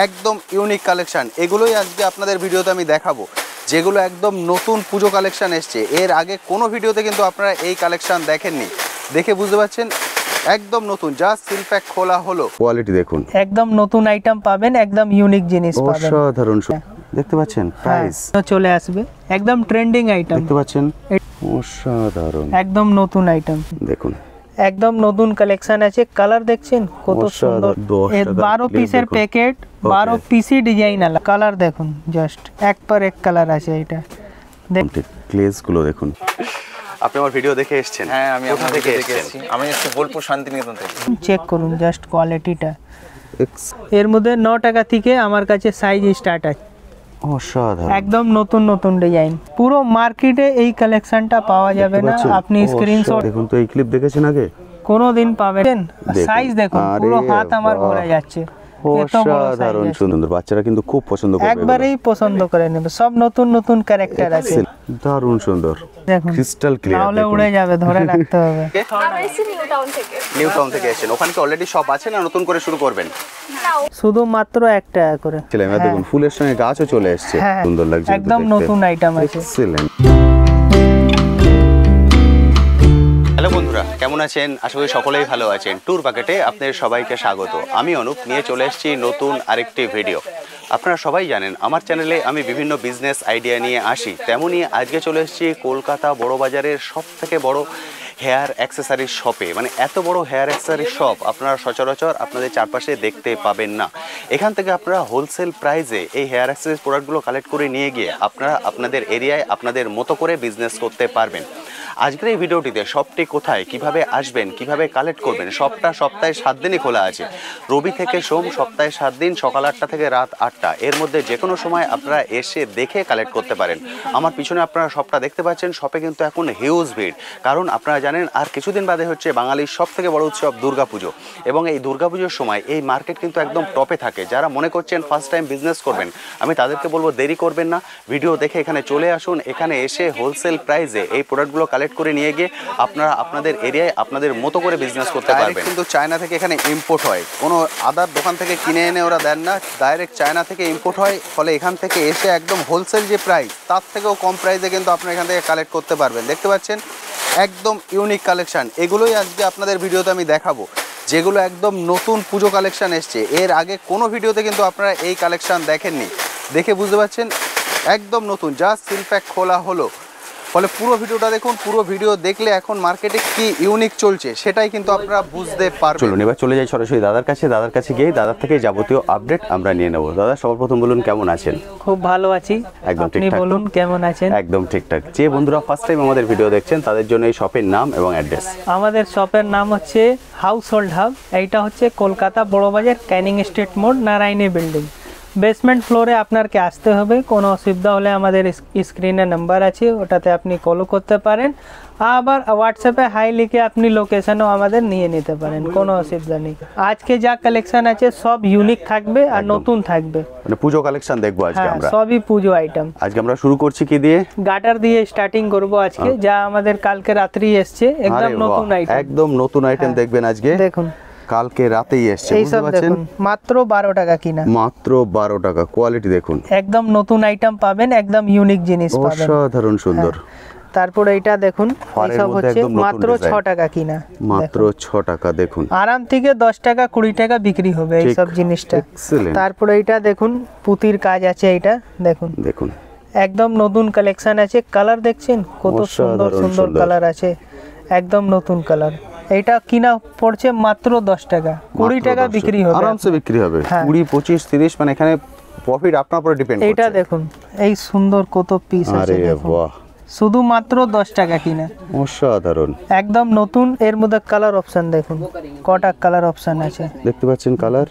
একদম unique collection, এগুলোই আজকে আপনাদের ভিডিওতে আমি দেখাবো, যেগুলো একদম নতুন পুজো কালেকশন এসছে। এর আগে কোনো ভিডিওতে কিন্তু আপনারা এই কালেকশন দেখেননি, দেখে বুঝতে পারছেন একদম নতুন, জাস্ট সিল প্যাক খোলা হলো। কোয়ালিটি দেখুন, একদম নতুন আইটেম পাবেন, একদম ইউনিক জিনিস পাবেন। অসাধারণ, দেখতে পাচ্ছেন প্রাইস চলে আসবে, একদম ট্রেন্ডিং আইটেম দেখতে পাচ্ছেন, অসাধারণ একদম নতুন আইটেম। দেখুন একদম নতুন কালেকশন আছে, কালার দেখছেন কত সুন্দর। 12 পিসের প্যাকেট, 12 পিসি ডিজাইন আলা, কালার দেখুন জাস্ট এক পর এক কালার আছে। এটা গ্লেজ গুলো দেখুন। আপনি আমার ভিডিও দেখে এসেছেন? হ্যাঁ, আমি আপনার থেকে দেখেছি। আমি এসেছি বোলপুর শান্তিনিকেতন থেকে। চেক করুন জাস্ট কোয়ালিটিটা। এর মধ্যে 9 টাকা থেকে আমার কাছে সাইজ স্টার্ট আছে। অসাধারণ, একদম নতুন নতুন ডিজাইন, পুরো মার্কেটে এই কালেকশনটা পাওয়া যাবে না। আপনি স্ক্রিনশট দেখুন তো, এই ক্লিপ দেখেছেন আগে? কোনোদিন পাবেন। সাইজ দেখুন, পুরো হাত আমার ভরে যাচ্ছে। অসাধারণ সুন্দর, বাচ্চারা কিন্তু খুব পছন্দ করবে, একবারেই পছন্দ করে নেবে। সব নতুন নতুন ক্যারেক্টার আছে, দারুণ সুন্দর, দেখুন ক্রিস্টাল ক্লিয়ার, তাহলে উড়ে যাবে, ধরে রাখতে হবে। আমরা এসেছি নিউ টাউন থেকে এসেছেন? ওখানে কি অলরেডি শপ আছে না নতুন করে শুরু করবেন? শুধু মাত্র 1 টাকা করে। দেখুন ফুলের সঙ্গে গাছও চলে এসেছে, সুন্দর লাগছে, একদম নতুন আইটেম আছে। এক্সেলেন্ট। হ্যালো বন্ধুরা, কেমন আছেন? আশা করি সকলেই ভালো আছেন। ট্যুর বাকেটে আপনাদের সবাইকে স্বাগত। আমি অনুপ নিয়ে চলে এসেছি নতুন আরেকটি ভিডিও। আপনারা সবাই জানেন আমার চ্যানেলে আমি বিভিন্ন বিজনেস আইডিয়া নিয়ে আসি, তেমনই আজকে চলে এসেছি কলকাতা বড়বাজারের সবথেকে বড় হেয়ার অ্যাক্সেসরিজ শপে। মানে এত বড় হেয়ার অ্যাক্সেসরিজ শপ আপনারা সচরাচর আপনাদের চারপাশে দেখতে পাবেন না। এখান থেকে আপনারা হোলসেল প্রাইসে এই হেয়ার অ্যাক্সেসরিজ প্রোডাক্টগুলো কালেক্ট করে নিয়ে গিয়ে আপনারা আপনাদের এরিয়ায় আপনাদের মতো করে বিজনেস করতে পারবেন। আজকের এই ভিডিওটিতে শপটি কোথায়, কিভাবে আসবেন, কিভাবে কালেক্ট করবেন, সবটা সপ্তাহে 7 দিনই খোলা আছে। রবি থেকে সোম সপ্তাহে 7 দিন, সকাল 8টা থেকে রাত 8টা, এর মধ্যে যে কোনো সময় আপনারা এসে দেখে কালেক্ট করতে পারেন। আমার পিছনে আপনারা শপটা দেখতে পাচ্ছেন, শপে কিন্তু এখন হিউজ ভিড়, কারণ আপনারা জানেন আর কিছুদিন বাদে হচ্ছে বাঙালির সব থেকে বড় উৎসব দুর্গাপুজো, এবং এই দুর্গাপুজোর সময় এই মার্কেট কিন্তু একদম টপে থাকে। যারা মনে করছেন ফার্স্ট টাইম বিজনেস করবেন, আমি তাদেরকে বলবো দেরি করবেন না, ভিডিও দেখে এখানে চলে আসুন। এখানে এসে হোলসেল প্রাইসে এই প্রোডাক্টগুলো কালেক্ট করে নিয়ে গিয়ে আপনারা আপনাদের এরিয়ায় আপনাদের মতো করে বিজনেস করতে পারবেন। কিন্তু চায়না থেকে এখানে ইম্পোর্ট হয়, কোনো আদার দোকান থেকে কিনে এনে ওরা দেন না, ডাইরেক্ট চায়না থেকে ইম্পোর্ট হয়। ফলে এখান থেকে এসে একদম হোলসেল যে প্রাইস, তার থেকেও কম প্রাইসে কিন্তু আপনারা এখান থেকে কালেক্ট করতে পারবেন। দেখতে পাচ্ছেন একদম ইউনিক কালেকশন, এগুলোই আজকে আপনাদের ভিডিওতে আমি দেখাবো, যেগুলো একদম নতুন পুজো কালেকশন এসছে। এর আগে কোনো ভিডিওতে কিন্তু আপনারা এই কালেকশন দেখেননি, দেখে বুঝতে পারছেন একদম নতুন, জাস্ট সিল প্যাক খোলা হলো। ফলে পুরো ভিডিওটা দেখুন, পুরো ভিডিও দেখলে এখন মার্কেটে কি ইউনিক চলছে সেটাই কিন্তু আপনারা বুঝতে পারবেন। চলুন এবার চলে যাই সরাসরি দাদার কাছে গিয়ে দাদার থেকে যাবতীয় আপডেট আমরা নিয়ে নেব। দাদা সর্বপ্রথম বলুন কেমন আছেন? খুব ভালো আছি, একদম আপনি বলুন কেমন আছেন? একদম ঠিকঠাক। যে বন্ধুরা ফার্স্ট টাইম আমাদের ভিডিও দেখছেন তাদের জন্য এই শপের নাম এবং অ্যাড্রেস। আমাদের শপের নাম হচ্ছে হাউস হোল্ড হাব। এইটা হচ্ছে কলকাতা বড়বাজার ক্যানিং স্ট্রিট মোড়, নারায়ণী বিল্ডিং, বেসমেন্ট ফ্লোরে আপনাকে আসতে হবে। কোনো অসুবিধা হলে আমাদের স্ক্রিনে নাম্বার আছে, ওটাতে আপনি কল করতে পারেন। আবার হোয়াটসঅ্যাপে হাই লিখে আপনি লোকেশনও আমাদের নিয়ে নিতে পারেন, কোনো অসুবিধা নেই। আজকে যা কালেকশন আছে সব ইউনিক থাকবে আর নতুন থাকবে, মানে পুজো কালেকশন দেখবো আজকে আমরা। সবই পুজো আইটেম। আজকে আমরা শুরু করছি কি দিয়ে? গাটার দিয়ে স্টার্টিং করব আজকে, যা আমাদের কালকে রাত্রি এসছে, একদম নতুন আইটেম। একদম নতুন আইটেম দেখবেন আজকে। দেখুন কালকে রাতেই এসছে, বুঝতে পারছেন? মাত্র 12 টাকা কিনা, মাত্র 12 টাকা। কোয়ালিটি দেখুন, একদম নতুন আইটেম পাবেন, একদম ইউনিক জিনিস পাবেন, অসাধারণ সুন্দর। তারপরে এটা দেখুন, এইসব হচ্ছে মাত্র 6 টাকা কিনা, মাত্র 6 টাকা। দেখুন আরাম থেকে 10 টাকা 20 টাকা বিক্রি হবে এইসব জিনিসটা। তারপরে এটা দেখুন, পুতির কাজ আছে, এটা দেখুন, দেখুন একদম নতুন কালেকশন আছে। কালার দেখছেন কত সুন্দর সুন্দর কালার আছে, একদম নতুন কালার। এটা কিনা পড়ছে মাত্র 10 টাকা, 20 টাকা বিক্রি হবে, আরামসে বিক্রি হবে। 20, 25, 30, মানে এখানে প্রফিট আপনার উপরে ডিপেন্ড করছে। এটা দেখুন এই সুন্দর কত পিস আছে, আরে বাহ, শুধু মাত্র 10 টাকা কিনা, অসাধারণ, একদম নতুন। এর মধ্যে কালার অপশন দেখুন, কটা কালার অপশন আছে, দেখতে পাচ্ছেন কালার,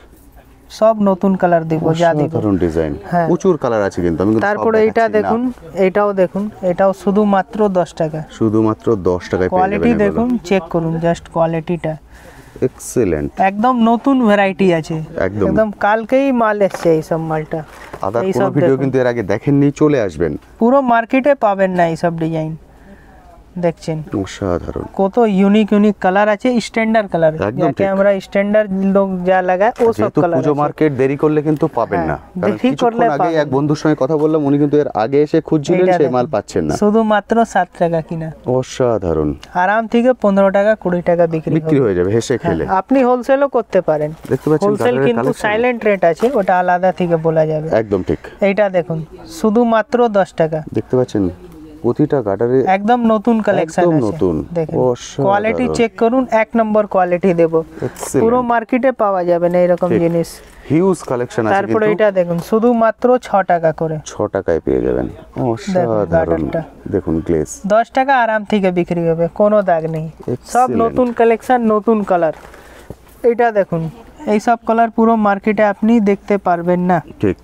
সব নতুন কালার দিব, যা দিব অসাধারণ ডিজাইন, প্রচুর কালার আছে কিন্তু আমি। তারপরে এটা দেখুন, এটাও দেখুন, এটাও শুধু মাত্র 10 টাকা, শুধুমাত্র 10 টাকায় পেয়ে যাবেন। কোয়ালিটি দেখুন, চেক করুন জাস্ট কোয়ালিটিটা, এক্সেলেন্ট, একদম নতুন ভ্যারাইটি আছে, একদম কালকেই মাল এসছে এই সব মালটা। আদার কোনো ভিডিও কিন্তু এর আগে দেখেননি, চলে আসবেন, পুরো মার্কেটে পাবেন না এই সব ডিজাইন। দেখছেন অসাধারণ। কত ইউনিক ইউনিক কালার আছে, স্ট্যান্ডার্ড কালার, একদম যাকে ঠিক। আমরা স্ট্যান্ডার্ড লোক যা লাগায় ও সব যেহেতু কালার পুজো আছে। মার্কেট দেরি করলে কিন্তু পাবেন না, হ্যাঁ, কারণ দেরি কিছুক্ষণ করলে আগে এক পাবেন। বন্ধুর সঙ্গে কথা বললাম, উনি কিন্তু এর আগে এসে খুঁজছিলেন, এইটা সে দেখুন, মাল পাচ্ছেন না। শুধুমাত্র 7 টাকা কিনা, অসাধারণ, আরাম থেকে 15 টাকা 20 টাকা বিক্রি বিক্রি হবে। হয়ে যাবে হেসে হ্যাঁ, খেলে। আপনি হোলসেলও করতে পারেন, দেখতে পাচ্ছেন হোলসেল গার্ডারের কিন্তু কালেকশন সাইলেন্ট রেট আছে, ওটা আলাদা থেকে বলা যাবে। একদম ঠিক। এইটা দেখুন শুধুমাত্র 10 টাকা, দেখতে পাচ্ছেন প্রতিটা গার্ডারে একদম নতুন কালেকশন একদম আছে। নতুন। দেখুন অসাধারণ। কোয়ালিটি চেক করুন, 1 নম্বর কোয়ালিটি দেব, Excellent। পুরো মার্কেটে পাওয়া যাবে না এরকম ঠিক। জিনিস। হিউজ কালেকশন আছে, তারপরে কিন্তু এটা দেখুন শুধুমাত্র 6 টাকা করে, 6 টাকায় পেয়ে যাবেন। অসাধারণ, গার্ডারটা। দেখুন গ্লেজ 10 টাকা আরাম থেকে বিক্রি হবে, কোনো দাগ নেই, সব Excellent। নতুন কালেকশন, নতুন কালার। এটা দেখুন এই সব কালার পুরো মার্কেটে আপনি দেখতে পারবেন না। ঠিক।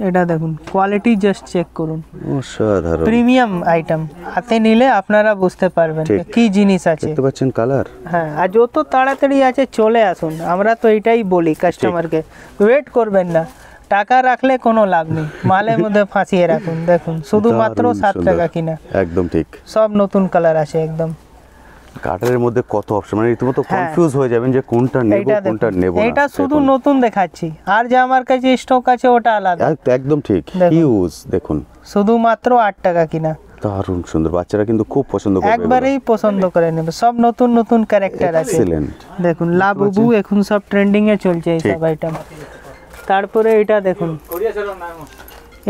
এটা দেখুন কোয়ালিটি জাস্ট চেক করুন, অসাধারণ, প্রিমিয়াম আইটেম, হাতে নিলে আপনারা বুঝতে পারবেন ঠিক। যে কি জিনিস আছে। দেখতে পাচ্ছেন কালার। হ্যাঁ, আর যত তাড়াতাড়ি আছে চলে আসুন, আমরা তো এটাই বলি কাস্টমারকে, ওয়েট করবেন না, টাকা রাখলে কোনো লাভ নেই, মালের মধ্যে ফাঁসিয়ে রাখুন। দেখুন শুধুমাত্র দারুণ 7 সুন্দর। টাকা কিনা, একদম ঠিক। সব নতুন কালার আছে একদম। গার্ডারের মধ্যে কত অপশন, মানে রীতিমতো হ্যাঁ। কনফিউজ হয়ে যাবেন যে কোনটা নেব এইটা কোনটা দেখুন, নেব না। এটা শুধু দেখুন। নতুন দেখাচ্ছি, আর যে আমার কাছে স্টক আছে ওটা আলাদা। একদম ঠিক, দেখুন। হিউজ। দেখুন শুধুমাত্র 8 টাকা কিনা, দারুণ সুন্দর, বাচ্চারা কিন্তু খুব পছন্দ করবে। একবারেই পছন্দ করে নেবে, সব নতুন নতুন ক্যারেক্টার আছে। এক্সিলেন্ট। দেখুন লাবুবু এখন সব ট্রেন্ডিং এ চলছে এই সব ঠিক। আইটেম। তারপরে এটা দেখুন,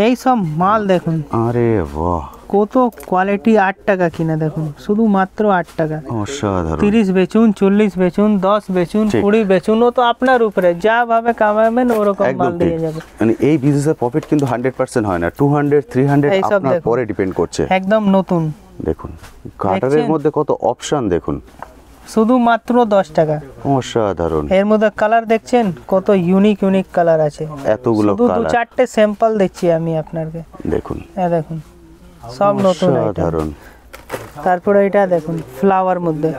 এই সব মাল দেখুন আরে বাহ, কত কোয়ালিটি, 8 টাকা কিনা, দেখুন শুধুমাত্র 8 টাকা। অসাধারণ। 30 বেচুন, 40 বেচুন, 10 বেচুন, ঠিক। 20 বেচুন, ও তো আপনার উপরে, যা ভাবে কামাবেন ওরকম একদম মাল ঠিক, দিয়ে যাবে। মানে এই বিজনেসের প্রফিট কিন্তু 100% হয় না, 200 300 এই সব আপনার দেখুন। পরে ডিপেন্ড করছে। একদম নতুন, দেখুন গার্ডারের দেখছেন? মধ্যে কত অপশন, দেখুন শুধুমাত্র 10 টাকা। অসাধারণ। এর মধ্যে কালার দেখছেন কত ইউনিক ইউনিক কালার আছে, এতগুলো শুধু দু কালার চারটে স্যাম্পল দিচ্ছি আমি আপনাকে। দেখুন, এই দেখুন সব নতুন item। অসাধারণ। তারপরে এটা দেখুন ফ্লাওয়ার মধ্যে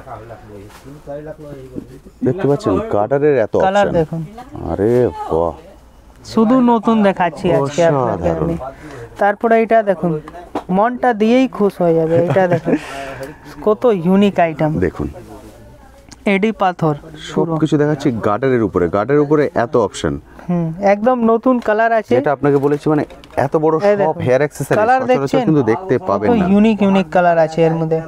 দেখতে পাচ্ছেন গার্ডারের এত কালার অপশন। দেখুন, আরে বাহ, শুধু নতুন দেখাচ্ছি আজকে আপনাকে অসাধারণ। আমি। তারপরে এটা দেখুন, মনটা দিয়েই খুশ হয়ে যাবে। এটা দেখুন কত ইউনিক আইটেম, দেখুন এডি পাথর সব কিছু দেখাচ্ছি গার্ডারের উপরে, গার্ডারের উপরে এত অপশন। একদম নতুন কালার আছে। যেটা আপনাকে বলেছি, মানে এত বড় এই সব দেখুন, হেয়ার অ্যাকসেসরি কালার সচরাচর দেখছেন কিন্তু দেখতে পাবেন কত না। ইউনিক ইউনিক কালার আছে এর মধ্যে,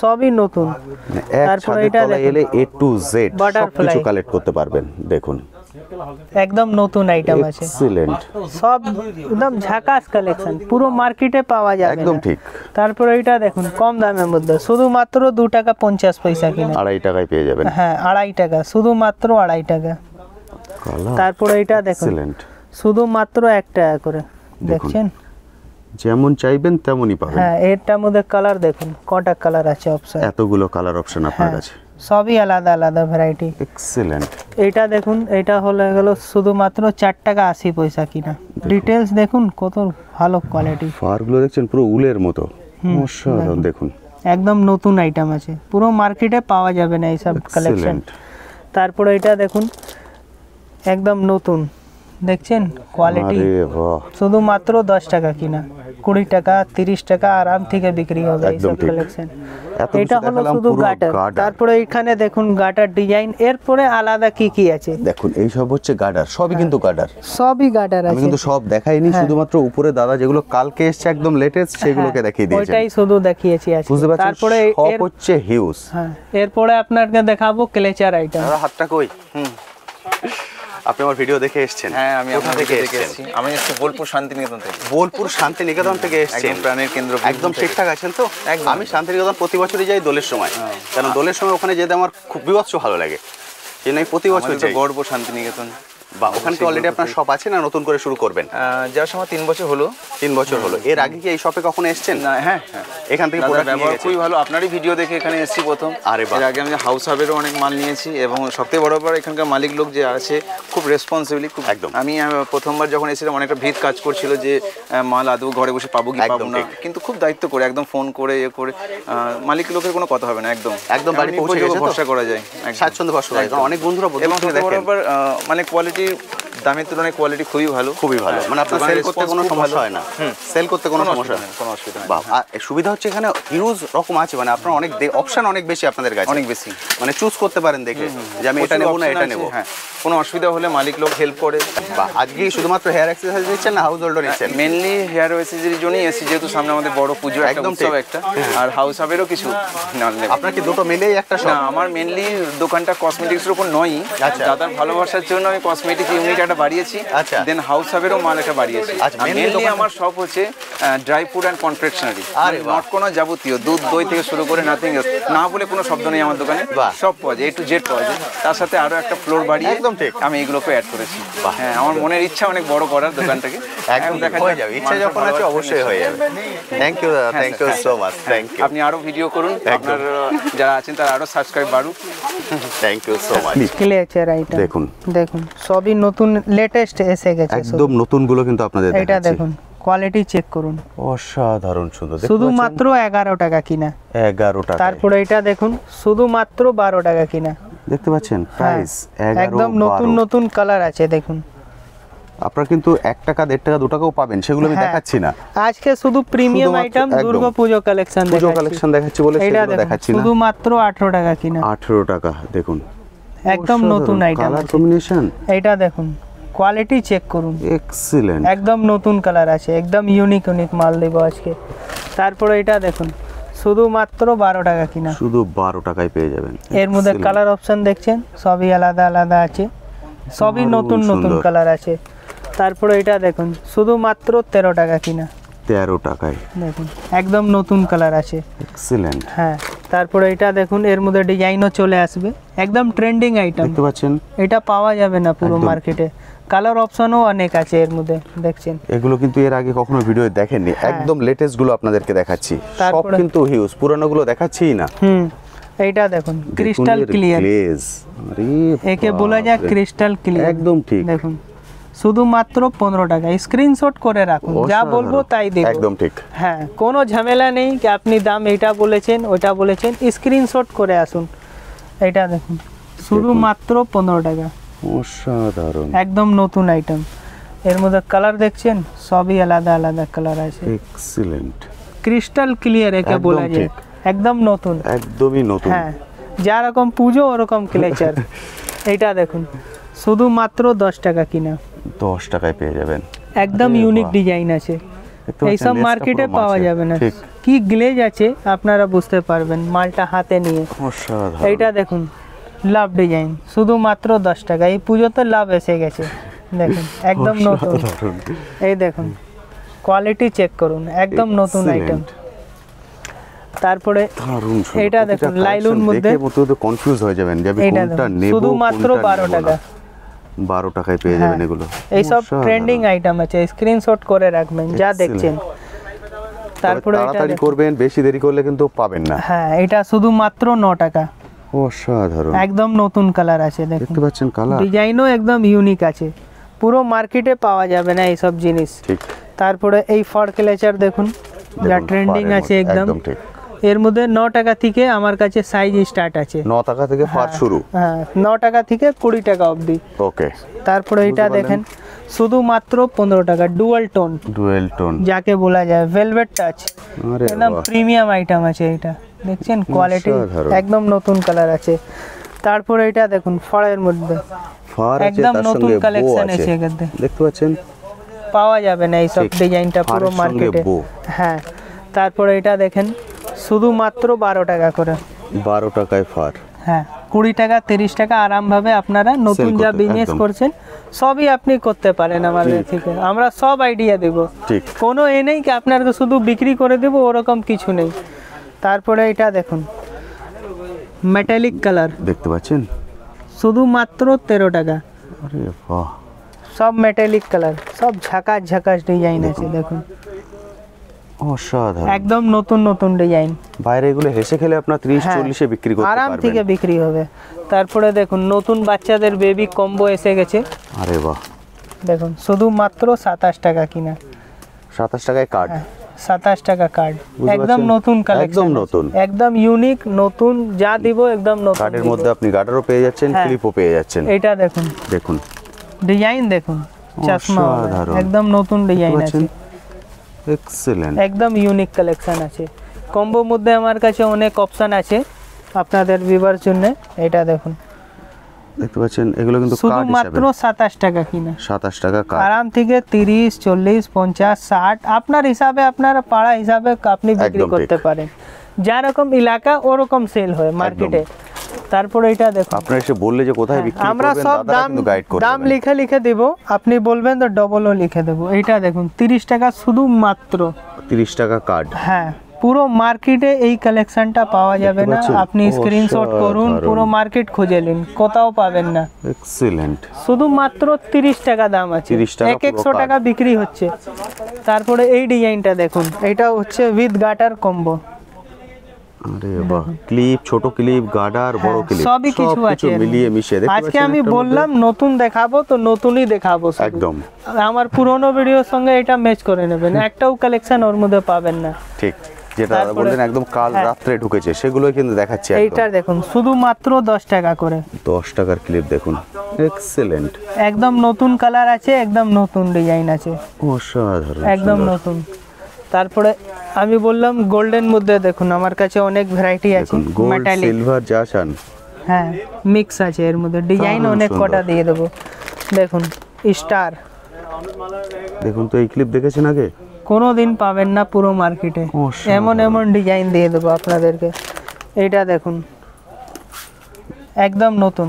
সবই নতুন। মানে এক তারপরে ছাদের এটা তলায় দেখুন, এলে A to Z Butterfly। সবকিছু কালেক্ট করতে পারবেন। দেখুন একদম নতুন আইটেম আছে, এক্সিলেন্ট, সব একদম ঝাকাস কালেকশন, পুরো মার্কেটে পাওয়া যাবে একদম না। ঠিক। তারপরে এটা দেখুন কম দামের মধ্যে, শুধুমাত্র 2 টাকা 50 পয়সা কিনা। 2.5 টাকায় পেয়ে যাবেন। হ্যাঁ 2.5 টাকা, শুধুমাত্র 2.5 টাকা। কালার তারপরে এটা দেখুন এক্সিলেন্ট, শুধুমাত্র 1 টাকা করে, দেখুন। দেখছেন? যেমন চাইবেন তেমনই পাবেন। হ্যাঁ এরটার মধ্যে কালার দেখুন কটা কালার আছে অপশন, এতগুলো কালার অপশন আপনার হ্যাঁ কাছে। সবই আলাদা আলাদা ভ্যারাইটি। এক্সিলেন্ট। এটা দেখুন, এটা হলো গেল শুধুমাত্র 4 টাকা 80 পয়সা কিনা। ডিটেলস দেখুন কত ভালো কোয়ালিটি, ফারগুলো দেখছেন পুরো উলের মতো, অসাধারণ। দেখুন একদম নতুন আইটেম আছে, পুরো মার্কেটে পাওয়া যাবে না এইসব কালেকশন। এক্সিলেন্ট। তারপরে এটা দেখুন একদম নতুন, দেখছেন কোয়ালিটি, আরে বাহ, শুধুমাত্র 10 টাকা কিনা, 20 টাকা 30 টাকা আরাম থেকে বিক্রি হবে একদম এইসব ঠিক। কালেকশন। এত কিছু এটা হলো দেখালাম, শুধু পুরো গাটার। গার্ডার। তারপরে এখানে দেখুন গাটার ডিজাইন, এরপরে আলাদা কি কি আছে, দেখুন এই সব হচ্ছে গার্ডার, সবই কিন্তু গার্ডার। সবই গাটার আমি আছে। কিন্তু সব দেখাইনি, হ্যাঁ। শুধুমাত্র উপরে দাদা যেগুলো কালকে এসছে একদম লেটেস্ট সেগুলোকে দেখিয়ে দিয়েছেন। ওইটাই শুধু দেখিয়েছি আজকে। বুঝতে পারছেন, তারপরে সব এর হচ্ছে হিউজ। হ্যাঁ এরপরে আপনাকে দেখাবো ক্লেচার আইটেম। দাদা হাতটা কই? আপনি আমার ভিডিও দেখে এসেছেন? হ্যাঁ, আমি কোথা আপনার থেকে থেকে এসেছেন? এসেছি। আমি এসেছি বোলপুর শান্তিনিকেতন থেকে। বোলপুর শান্তিনিকেতন থেকে এসেছেন? একদম প্রাণের কেন্দ্র বোলপুর একদম থেকে। ঠিকঠাক আছেন তো? একদম। আমি শান্তিনিকেতন প্রতি বছরই যাই দোলের সময়, কারণ দোলের সময় ওখানে যেতে আমার খুব বিভৎস ভালো লাগে, এই জন্য আমি প্রতি বছর আমাদের তো যাই। গর্ব শান্তিনিকেতন। বা ওখানে কি অলরেডি আপনার শপ আছে না নতুন করে শুরু করবেন? যার সময় 3 বছর হলো। 3 বছর হলো। এর আগে কি এই শপে কখনো এসেছেন? না, হ্যাঁ হ্যাঁ, এখান থেকে দাদার প্রোডাক্ট নিয়ে ব্যবহার গেছেন? খুবই ভালো। আপনারই ভিডিও দেখে এখানে এসেছি প্রথম। আরে বাহ। এর আগে আমি হাউস হাবেরও অনেক মাল নিয়েছি, এবং সবথেকে বড় ব্যাপার এখানকার মালিক লোক যে আছে খুব রেসপন্সিবলি, খুব একদম। আমি প্রথমবার যখন এসেছিলাম অনেকটা ভিড় কাজ করছিল যে মাল আদৌ ঘরে বসে পাবো কি একদম পাবো না, ঠিক। কিন্তু খুব দায়িত্ব করে একদম ফোন করে ইয়ে করে মালিক লোকের কোনো কথা হবে না, একদম একদম বাড়ি এমনি পৌঁছে উপযোগ্য গেছে তো? ভরসা করা যায় একদম। স্বাচ্ছন্দ্য ভরসা করে, কারণ অনেক বন্ধুরা এবং বলতে সবথেকে বড় দেখেন ব্যাপার মানে কোয়ালিটি দামের তুলনায় কোয়ালিটি খুবই ভালো। খুবই ভালো, মানে আপনার দোকানের সেল করতে response কোনো খুব সমস্যা ভালো। হয় না, সেল করতে কোনো সমস্যা অসুবিধা নেই, কোনো অসুবিধা নেই। বাহ, আর সুবিধা হচ্ছে এখানে হিউজ রকম আছে, মানে আপনার অনেক অপশন অনেক বেশি আপনাদের কাছে, অনেক বেশি। মানে চুজ করতে পারেন দেখে যে আমি এটা প্রচুর নেবো না option এটা আছে, নেবো। হ্যাঁ, কোনো অসুবিধা হলে মালিক লোক হেল্প করে। বা আজকে শুধুমাত্র হেয়ার এক্সারসাইজ দিচ্ছেন না হাউস হোল্ডও নিচ্ছেন? মেনলি হেয়ার ওয়েসেজের জন্যই এসেছি, যেহেতু সামনে আমাদের বড় পুজো, একটা একদম উৎসব ঠিক। একটা, আর হাউস হাবেরও কিছু নাল নেব। আপনার কি দুটো মিলেই একটা না, শপ? আমার মেনলি দোকানটা কসমেটিক্সের উপর নয়ই। আচ্ছা। দাদার ভালোবাসার জন্য আমি কসমেটিক ইউনিট একটা বাড়িয়েছি, আচ্ছা। দেন হাউস হাবেরও মাল একটা বাড়িয়েছি। আচ্ছা, mainly মেনলি দোকানটা- আমার শপ হচ্ছে ড্রাই ফুড অ্যান্ড কনফেকশনারি, আরে বাহ। নট কোনো যাবতীয় দুধ দই থেকে শুরু করে নাথিং না বলে কোনো শব্দ নেই আমার দোকানে। বাহ। সব পাওয়া যায়, A to Z পাওয়া যায়। তার সাথে আরো একটা ফ্লোর বাড়িয়ে একদম ঠিক। আমি এগুলোকে অ্যাড করেছি। হ্যাঁ, আমার মনের ইচ্ছা অনেক বড় করার দোকানটাকে। একদম এখন দেখা হয়ে যাক, যাবে, ইচ্ছা মানুষের যখন আছে ভালোবাসা অবশ্যই হয়ে যাবে। থ্যাংক ইউ দাদা, thank you so much, thank you, আপনি আরো ভিডিও করুন, আপনার যারা আছেন তারা আরো সাবস্ক্রাইব বাড়ুক। Thank you so much. Clear item দেখুন দেখুন, সবই নতুন লেটেস্ট এসে গেছে। একদম নতুনগুলো কিন্তু আপনাদের এটা দেখাচ্ছি। দেখুন, কোয়ালিটি চেক করুন, অসাধারণ সুন্দর, দেখতে শুধুমাত্র 11 টাকা কিনা। পাচ্ছেন? 11 টাকা। তারপরে এটা দেখুন, শুধুমাত্র 12 টাকা কিনা। দেখতে পাচ্ছেন হ্যাঁ, প্রাইস 11, একদম নতুন 12। নতুন কালার আছে দেখুন। আপনারা কিন্তু 1 টাকা 1.5 টাকা 2 টাকাও পাবেন, সেগুলো আমি হ্যাঁ, দেখাচ্ছি না। আজকে শুধু প্রিমিয়াম শুধুমাত্র আইটেম একদম দুর্গা পুজো কালেকশন পুজো দেখাচ্ছি। কালেকশন দেখাচ্ছি বলে এটা সেগুলো দেখুন, দেখাচ্ছি না। শুধুমাত্র 18 টাকা কিনা, 18 টাকা। দেখুন একদম নতুন আইটেম কালার আছে। কম্বিনেশন এটা দেখুন, কোয়ালিটি চেক করুন, এক্সিলেন্ট। একদম নতুন কালার আছে, একদম ইউনিক ইউনিক মাল দেব আজকে। তারপরে এটা দেখুন, শুধুমাত্র 12 টাকা কিনা। শুধু 12 টাকায় পেয়ে যাবেন। এর মধ্যে Excellent। কালার অপশন দেখছেন, সবই আলাদা আলাদা আছে, সবই দারুণ নতুন নতুন সুন্দর। কালার আছে। তারপরে এটা দেখুন, শুধুমাত্র 13 টাকা কিনা। 13 টাকায় দেখুন, একদম নতুন কালার আছে। এক্সিলেন্ট। হ্যাঁ, তারপরে এটা দেখুন, এর মধ্যে ডিজাইনও চলে আসবে, একদম ট্রেন্ডিং আইটেম। দেখতে পাচ্ছেন এটা পাওয়া যাবে না পুরো একদম। মার্কেটে। কালার অপশনও অনেক আছে এর মধ্যে, দেখছেন। এগুলো কিন্তু এর আগে কখনো ভিডিও দেখেননি, একদম লেটেস্ট গুলো আপনাদেরকে দেখাচ্ছি। সব হ্যাঁ। তারপরে- কিন্তু হিউজ, পুরানো গুলো দেখাচ্ছিই না। এইটা দেখুন, ক্রিস্টাল ক্লিয়ার, গ্লেজ। আরে একে বলা যায় বাপরে। Crystal clear. একদম ঠিক। দেখুন, শুধুমাত্র 15 টাকা। স্ক্রিনশট করে রাখুন, যা অসাধারণ। বলবো তাই দেব। একদম ঠিক। হ্যাঁ, কোনো ঝামেলা নেই কি আপনি দাম এটা বলেছেন ওটা বলেছেন, স্ক্রিনশট করে আসুন। এটা দেখুন, শুধুমাত্র 15 টাকা, অসাধারণ। একদম নতুন আইটেম। এর মধ্যে কালার দেখছেন, সবই আলাদা আলাদা কালার আছে। এক্সিলেন্ট। ক্রিস্টাল ক্লিয়ার একে একদম বলা যায়, ঠিক। একদম নতুন। একদমই নতুন। হ্যাঁ, যা রকম পুজো ওরকম ক্লেচার। এইটা দেখুন, শুধুমাত্র 10 টাকা কিনা, 10 টাকায় পেয়ে যাবেন। একদম আরে ইউনিক বাহ। ডিজাইন আছে। দেখতে পাচ্ছেন, এইসব লেসটা মার্কেটে পুরো পাওয়া মাছের। যাবে না। ঠিক। কি গ্লেজ আছে আপনারা বুঝতে পারবেন মালটা হাতে নিয়ে। অসাধারণ। এইটা দেখুন, লাভ ডিজাইন, শুধুমাত্র 10 টাকা। এই পুজোতে লাভ এসে গেছে, দেখুন একদম নতুন। অসাধারণ। এই দেখুন, কোয়ালিটি চেক করুন, একদম নতুন আইটেম। Excellent। তারপরে দারুণ সুন্দর। এটা প্রতিটা দেখুন, collection লাইলুন মধ্যে দেখে মতো কনফিউজ হয়ে যাবেন যে আমি এইটা কোনটা দেখুন, নেব, শুধুমাত্র কোনটা 12 নেব না। টাকা। 12 টাকায় পেয়ে যাবেন এগুলো। এইসব অসাধারণ। ট্রেন্ডিং আইটেম আছে, স্ক্রিনশট করে রাখবেন যা Excellent। দেখছেন। তবে তারপরে এটা তাড়াতাড়ি দেখুন, করবেন, বেশি দেরি করলে কিন্তু পাবেন না। হ্যাঁ, এটা শুধুমাত্র 9 টাকা, অসাধারণ। একদম নতুন কালার আছে। দেখুন, দেখতে পাচ্ছেন কালার। ডিজাইনও একদম ইউনিক আছে, পুরো মার্কেটে পাওয়া যাবে না এইসব জিনিস। ঠিক। তারপরে এই ফর ক্লেচার দেখুন, যা দেখুন, ট্রেন্ডিং পাড়ের আছে মধ্যে, একদম। ঠিক। এর মধ্যে 9 টাকা থেকে আমার কাছে সাইজ স্টার্ট আছে। 9 টাকা থেকে ফার শুরু। হ্যাঁ, 9 টাকা থেকে 20 টাকা অবধি। ওকে। তারপরে এটা বুঝতে দেখেন, শুধুমাত্র 15 টাকা, ডুয়াল টোন, ডুয়েল টোন। যাকে বলা যায় ভেলভেট টাচ। আরে একদম বাহ। প্রিমিয়াম আইটেম আছে এটা, দেখছেন কোয়ালিটি, অসাধারণ। একদম নতুন কালার আছে। তারপরে এটা দেখুন, ফড়ের মধ্যে ফার আছে, একদম তার নতুন সঙ্গে বো কালেকশন আছে। এসে গেছে, দেখতে পাচ্ছেন পাওয়া যাবে না এইসব ঠিক। ডিজাইনটা পুরো ফারের সঙ্গে মার্কেটে। বো। হ্যাঁ, তারপরে এটা দেখেন, শুধুমাত্র 12 টাকা করে। 12 টাকায় ফার। হ্যাঁ, 20 টাকা 30 টাকা আরামভাবে আপনারা নতুন Sell যা করতে, বিজনেস একদম। করছেন সবই আপনি করতে পারেন আমাদের থেকে। আমরা সব আইডিয়া দেব, ঠিক। কোনো এ নেই কি আপনাকে শুধু বিক্রি করে দেব, ওরকম কিছু নেই। তারপরে এটা দেখুন, মেটালিক কালার, দেখতে পাচ্ছেন। শুধুমাত্র 13 টাকা। আরে বাহ। সব মেটালিক কালার, সব ঝাকাস ঝাকাস ডিজাইন আছে দেখুন, অসাধারণ। একদম নতুন নতুন ডিজাইন। বাইরে এগুলো হেসে খেলে আপনার 30 হ্যাঁ, 40 এ বিক্রি করতে আরাম পারবেন। থেকে বিক্রি হবে। তারপরে দেখুন, নতুন বাচ্চাদের বেবি কম্বো এসে গেছে, আরে বাহ। দেখুন শুধুমাত্র 27 টাকা কিনা। 27 টাকায় কার্ড। 27 টাকা কার্ড, বুঝতে একদম পারছেন? নতুন কালেকশন, একদম নতুন। একদম ইউনিক নতুন, যা দিব একদম নতুন কার্ডের দিব। মধ্যে আপনি গার্ডারও পেয়ে যাচ্ছেন, হ্যাঁ। ক্লিপও পেয়ে যাচ্ছেন। এটা দেখুন, দেখুন ডিজাইন দেখুন, চশমা অসাধারণ। একদম নতুন ডিজাইন আছে, এক্সেলেন্ট। একদম ইউনিক কালেকশন আছে। কম্বোর মধ্যে আমার কাছে অনেক অপশন আছে আপনাদের ভিউয়ার জন্য। এটা দেখুন, দেখতে পাচ্ছেন এগুলো কিন্তু কার্ড শুধুমাত্র হিসাবে 27 টাকা কিনা, 27 টাকা কার্ড। আরাম থেকে 30, 40, 50, 60 আপনার হিসাবে, আপনার পাড়া হিসাবে আপনি বিক্রি একদম করতে ঠিক। পারেন। যা রকম এলাকা ওরকম সেল হয় মার্কেটে। তারপরে এটা দেখুন, আপনারা এসে বললে যে কোথায় বিক্রি আমরা করবেন, সব দাদারা দাম কিন্তু গাইড করে দাম দেবেন। লিখে লিখে দেব, আপনি বলবেন তো ডবলও লিখে দেবো। এইটা দেখুন 30 টাকা শুধুমাত্র। 30 টাকা কার্ড। হ্যাঁ, পুরো মার্কেটে এই কালেকশনটা পাওয়া যাবে না। পাচ্ছেন? আপনি স্ক্রিনশট করুন, অসাধারণ। পুরো মার্কেট খুঁজে নিন, কোথাও পাবেন না। এক্সেলেন্ট। শুধুমাত্র 30 টাকা দাম আছে, 30 টাকা 100 পুরো টাকা বিক্রি হচ্ছে। তারপরে এই ডিজাইনটা দেখুন, এটা হচ্ছে উইথ গাটার কম্বো। আরে বাহ, ক্লিপ, ছোট ক্লিপ, গার্ডার, বড় ক্লিপ, সবই কিছু আছে এর মিলিয়ে মিশিয়ে। দেখতে আজকে পাচ্ছেন আমি একটার মধ্যে? বললাম নতুন দেখাবো, তো নতুনই দেখাবো শুধু। একদম আমার পুরনো ভিডিওর সঙ্গে এটা ম্যাচ করে নেবেন, একটাও কালেকশন ওর মধ্যে পাবেন না। ঠিক, যেটা দাদা তারপরে- বললেন একদম কাল হ্যাঁ। রাত্রে ঢুকেছে, সেগুলোই কিন্তু দেখাচ্ছি এইটা একদম। দেখুন শুধুমাত্র 10 টাকা করে, 10 টাকার ক্লিপ দেখুন, এক্সেলেন্ট, একদম নতুন কালার আছে, একদম নতুন ডিজাইন আছে, অসাধারণ, একদম সুন্দর। নতুন। তারপরে আমি বললাম গোল্ডেন মধ্যে দেখুন, আমার কাছে অনেক ভ্যারাইটি আছে, দেখুন গোল্ড মেটালিক। সিলভার যা চান। হ্যাঁ, মিক্স আছে এর মধ্যে, ডিজাইন দারুণ অনেক সুন্দর। কটা দিয়ে দেবো। দেখুন স্টার, দেখুন তো এই ক্লিপ দেখেছেন আগে? কোনো দিন পাবেন না পুরো মার্কেটে, অসাধারণ। এমন এমন ডিজাইন দিয়ে দেবো আপনাদেরকে। এইটা দেখুন একদম নতুন,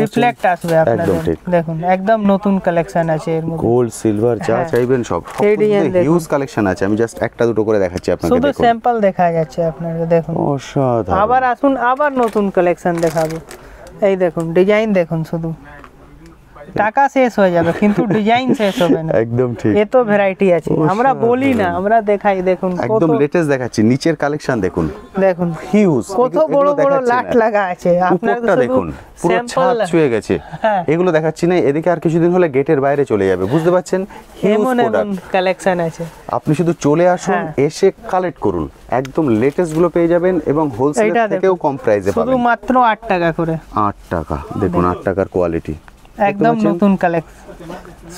রিফ্লেক্ট আসবে আপনাদের। ঠিক। দেখুন একদম নতুন কালেকশন আছে এর মধ্যে, গোল্ড সিলভার যা হ্যাঁ। চাইবেন সব এই ডিজাইন দেখুন। হিউজ কালেকশন আছে। আমি জাস্ট একটা দুটো করে দেখাচ্ছি আপনাকে, শুধু দেখুন স্যাম্পল দেখা যাচ্ছে আপনাকে। দেখুন অসাধারণ। আবার আসুন, আবার নতুন কালেকশন দেখাবো। এই দেখুন ডিজাইন দেখুন, শুধু টাকা শেষ হয়ে যাবে কিন্তু ডিজাইন শেষ হবে না, একদম ঠিক, এত ভ্যারাইটি আছে। আমরা বলি না, আমরা দেখাই। দেখুন কত, একদম লেটেস্ট দেখাচ্ছি। নিচের কালেকশন দেখুন, দেখুন হিউজ, কত বড় বড় লাট লাগা আছে। আপনাকে উপরটা শুধু দেখুন পুরো স্যাম্পল ছাদ ছুঁয়ে গেছে। হ্যাঁ। এগুলো দেখাচ্ছি না, এদিকে আর কিছুদিন হলে গেটের বাইরে চলে যাবে, বুঝতে পারছেন? হিউজ এমন এমন প্রোডাক্ট। কালেকশন আছে। আপনি শুধু চলে আসুন, হ্যাঁ। এসে কালেক্ট করুন, একদম লেটেস্ট গুলো পেয়ে যাবেন এবং হোলসেল এইটা থেকেও দেখুন, কম প্রাইসে পাবেন। শুধুমাত্র 8 টাকা করে, 8 টাকা দেখুন, 8 টাকার কোয়ালিটি, একদম নতুন কালেকশন,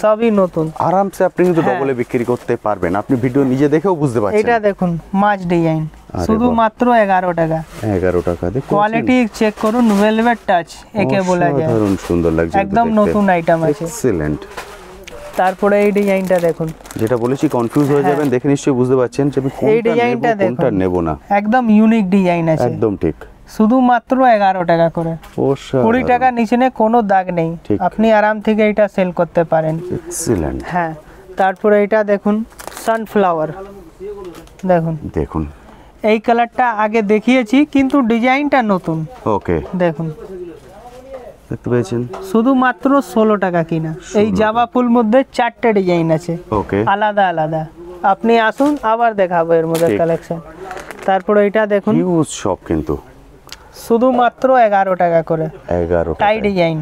সবই নতুন। আরামসে আপনি কিন্তু হ্যাঁ। ডবলে বিক্রি করতে পারবেন। আপনি ভিডিও নিজে দেখেও বুঝতে এটা পারছেন। দেখুন মাছ ডিজাইন, আরে শুধুমাত্র 11 টাকা। 11 টাকা দেখুন, কোয়ালিটি চেক করুন, ভেলভেট টাচ একে বলা যায়, অসাধারণ সুন্দর লাগছে, একদম নতুন আইটেম আছে। এক্সেলেন্ট। তারপরে এই ডিজাইনটা দেখুন, যেটা বলেছি কনফিউজ হয়ে যাবেন, দেখে নিশ্চয়ই বুঝতে পারছেন যে আমি এই কোনটা নেব ডিজাইনটা কোনটা দেখুন, নেব না। একদম ইউনিক ডিজাইন আছে, একদম ঠিক, শুধুমাত্র 11 টাকা করে। 20 টাকা নিচে কোনো দাগ নেই, ঠিক। আপনি আরাম থেকে এটা সেল করতে পারেন। এক্সেলেন্ট। হ্যাঁ, তারপরে এটা দেখুন সানফ্লাওয়ার, দেখুন দেখুন, এই কালারটা আগে দেখিয়েছি কিন্তু ডিজাইনটা নতুন। ওকে, দেখুন দেখতে পেয়েছেন? শুধুমাত্র 16 টাকা কিনা। এই জাবা ফুল মধ্যে 4টে ডিজাইন আছে, ওকে, আলাদা আলাদা। আপনি আসুন, আবার দেখাবো এর মধ্যে ঠিক। কালেকশন। তারপরে এটা দেখুন হিউজ শপ কিন্তু, শুধুমাত্র 11 টাকা করে, 11 টাই টাকা, ডিজাইন।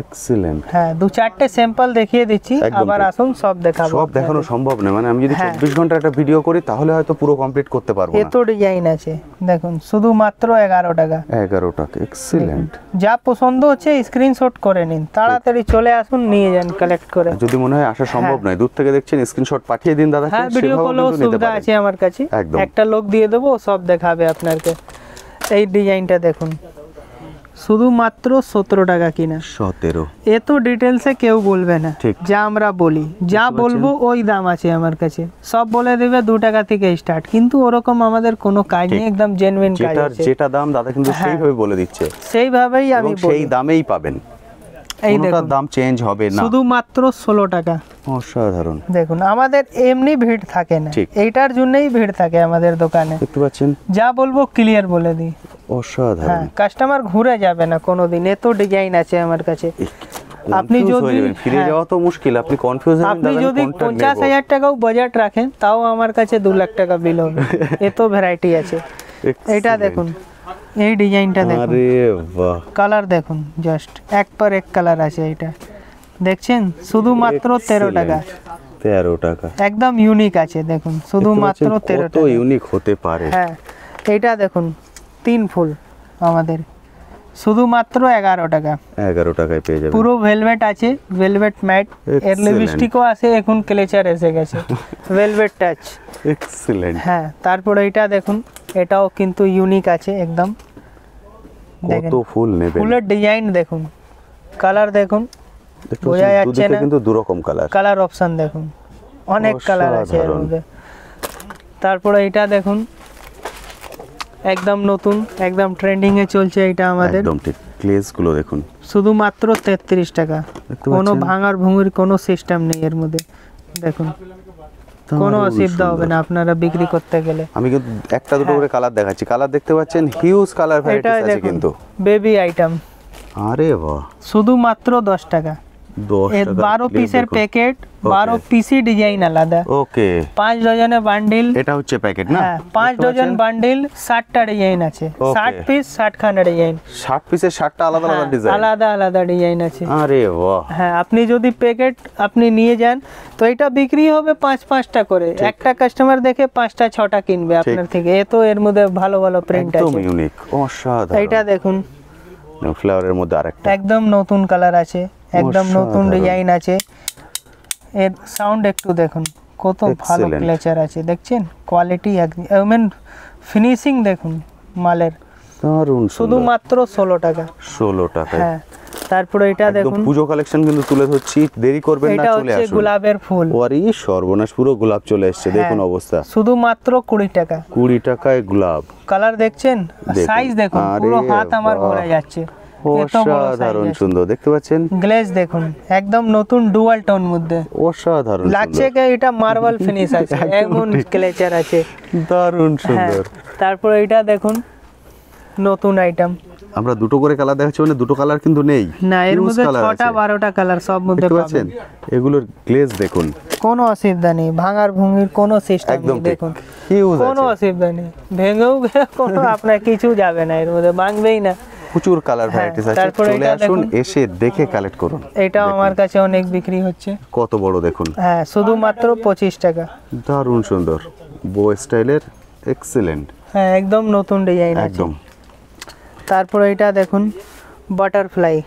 এক্সেলেন্ট। হ্যাঁ, 2-4টে স্যাম্পল দেখিয়ে দিচ্ছি, একদম আবার ঠিক। আসুন সব দেখাবো। সব দেখানো সম্ভব না, মানে আমি যদি হ্যাঁ। 24 ঘন্টা একটা ভিডিও করি তাহলে হয়তো পুরো কমপ্লিট করতে পারবো না। এত ডিজাইন আছে দেখুন, শুধুমাত্র 11 টাকা। 11 টাকা, এক্সেলেন্ট। যা পছন্দ হচ্ছে স্ক্রিনশট করে নিন, তাড়াতাড়ি চলে আসুন, নিয়ে যান কালেক্ট করে। যদি মনে হয় আসা সম্ভব নয়, দূর থেকে দেখছেন, স্ক্রিনশট পাঠিয়ে দিন দাদাকে, হ্যাঁ, ভিডিও সেভাবেও কলেও কিন্তু নিতে সুবিধা পারেন। আছে আমার কাছে, একদম। একটা লোক দিয়ে দেবো, সব দেখাবে আপনাকে। এই ডিজাইনটা দেখুন, শুধুমাত্র 17 টাকা কিনা। 17, এত ডিটেলসে কেউ বলবে না, ঠিক। যা আমরা বলি, যা বলবো ওই দাম আছে আমার কাছে। সব বলে দেবে 2 টাকা থেকে স্টার্ট, কিন্তু ওরকম আমাদের কোনো কাজ নেই, একদম জেনুইন কাজ যেটার আছে। যেটা দাম দাদা কিন্তু হ্যাঁ। সেইভাবে বলে দিচ্ছে, সেইভাবেই এবং আমি সেই বলি। দামেই পাবেন, এই কোনোটার দেখুন দাম চেঞ্জ হবে না। শুধুমাত্র 16 টাকা। অসাধারণ, দেখুন আমাদের এমনি ভিড় থাকে না, ঠিক। এইটার জন্যই ভিড় থাকে আমাদের দোকানে। দেখতে পাচ্ছেন? যা বলবো ক্লিয়ার বলে দিই। অসাধারণ। হ্যাঁ, কাস্টমার ঘুরে যাবে না কোনোদিন, এত ডিজাইন আছে আমার কাছে। আপনি যদি ফিরে হ্যাঁ, যাওয়া তো মুশকিল, আপনি কনফিউজ হবেন আপনি দাদা যদি আমি কোনটা নেব। 50,000 টাকাও বাজেট রাখেন, তাও আমার কাছে 2 লাখ টাকা বিল হবে, এত ভ্যারাইটি আছে। এটা Excellent। দেখুন, এই ডিজাইনটা দেখুন, আরে বাহ, কালার দেখুন, জাস্ট এক পর এক কালার আছে। এটা দেখছেন, শুধুমাত্র 13 টাকা, Excellent। 13 টাকা, একদম ইউনিক আছে। দেখুন শুধুমাত্র 13 কত টাকা। ইউনিক হতে পারে। হ্যাঁ, এটা দেখুন 3 ফুল আমাদের, শুধুমাত্র 11 টাকা। 11 টাকায় পেয়ে যাবেন। পুরো ভেলভেট আছে, ভেলভেট ম্যাট, এর Excellent. লিপস্টিকও আছে, এখন ক্লেচার এসে গেছে, ভেলভেট টাচ। এক্সিলেন্ট। হ্যাঁ, তারপরে এটা দেখুন, এটাও কিন্তু ইউনিক আছে একদম। দেখেন কত ফুল নেবেন? ফুলের ডিজাইন দেখুন, কালার দেখুন, দেখতে বোঝা পাচ্ছেন, যাচ্ছে দুদিকে না? কিন্তু দু রকম কালার। কালার অপশন দেখুন, অনেক কালার আছে এর অসাধারণ। মধ্যে। তারপরে এটা দেখুন, একদম নতুন, একদম ট্রেন্ডিং এ চলছে এটা আমাদের, একদম ঠিক। গ্লেজ গুলো দেখুন, শুধুমাত্র 33 টাকা। দেখতে কোনো পাচ্ছেন? ভাঙার ভুঙির কোনো সিস্টেম নেই এর মধ্যে। দেখুন, কোনো দারুণ অসুবিধা হবে সুন্দর। না আপনারা বিক্রি করতে গেলে। আমি কিন্তু একটা দুটো করে কালার দেখাচ্ছি। কালার দেখতে পাচ্ছেন, হিউজ কালার এটা ভ্যারাইটিস আছে দেখুন, কিন্তু। বেবি আইটেম, আরে বাহ, শুধুমাত্র 10 টাকা। 10 এর টাকা 12 পিসের প্যাকেট, 12 Okay. পিসি ডিজাইন আলাদা, ওকে। 5 ডজনে বান্ডিল। এটা হচ্ছে প্যাকেট না? হ্যাঁ, 5 দেখতে ডজন পাচ্ছেন? বান্ডিল, 60টা ডিজাইন আছে। Okay. 60 পিস, 60 খানা ডিজাইন। 60 পিসের 60টা আলাদা আলাদা ডিজাইন। আলাদা আলাদা ডিজাইন আছে। আরে বাহ, হ্যাঁ, আপনি যদি প্যাকেট আপনি নিয়ে যান তো এটা বিক্রি হবে 5-5টা করে। একটা কাস্টমার দেখে 5টা 6টা কিনবে আপনার থেকে। এত এর মধ্যে ভালো ভালো প্রিন্ট একদম আছে। ইউনিক, অসাধারণ। এইটা দেখুন, ফ্লাওয়ারের মধ্যে আরেকটা। একদম নতুন কালার আছে, একদম নতুন অসাধারণ। ডিজাইন আছে। এর সাউন্ড একটু দেখুন, কত ভালো Excellent. ক্লেচার আছে, দেখছেন? কোয়ালিটি একদম, ফিনিশিং দেখুন মালের। দারুণ শুধু শুধুমাত্র 16 টাকা। 16 টাকায়। হ্যাঁ, তারপরে এটা একদম দেখুন, পুজো কালেকশন কিন্তু তুলে ধরছি, দেরি করবেন না, এটা চলে হচ্ছে আসুন। গোলাপের ফুল, ওরে সর্বনাশ, পুরো গোলাপ চলে এসেছে, দেখুন হ্যাঁ, অবস্থা। শুধুমাত্র 20 টাকা। 20 টাকায় গোলাপ। কালার দেখছেন, দেখুন। সাইজ দেখুন, আরে পুরো হাত আমার বাহ। ভরে যাচ্ছে, এত বড় অসাধারণ সাইজ। সুন্দর, দেখতে পাচ্ছেন? গ্লেজ দেখুন, একদম নতুন ডুয়াল টোন মধ্যে অসাধারণ লাগছে, সুন্দর। কি এটা মার্বেল ফিনিশ আছে, একদম এমন ঠিক। ক্লেচার আছে। দারুণ হ্যাঁ, সুন্দর। তারপরে এটা দেখুন, নতুন আইটেম। আমরা দুটো করে কালার দেখাচ্ছি, মানে দুটো কালার কিন্তু নেই। না, এর Huge মধ্যে colour 6টা আছে। 12টা কালার সব মধ্যে দেখতে পাবেন। পাচ্ছেন? এগুলোর গ্লেজ দেখুন, কোনো অসুবিধা নেই, ভাঙার ভুঙির কোনো সিস্টেম একদম নেই। ঠিক। দেখুন, হিউজ কোনো আছে, অসুবিধা নেই, ভেঙেও গেলে কোনো আপনার কিছু যাবে না, এর মধ্যে ভাঙবেই না। প্রচুর কালার ভ্যারাইটিস আছে। তারপরে চলে এটা আসুন, দেখুন। এসে দেখে কালেক্ট করুন। এটাও আমার কাছে অনেক বিক্রি হচ্ছে। কত বড় দেখুন, হ্যাঁ, শুধুমাত্র 25 টাকা। দারুণ সুন্দর, বো স্টাইলের, এক্সিলেন্ট হ্যাঁ, একদম নতুন ডিজাইন আছে। একদম। তারপরে এটা দেখুন, বাটারফ্লাই।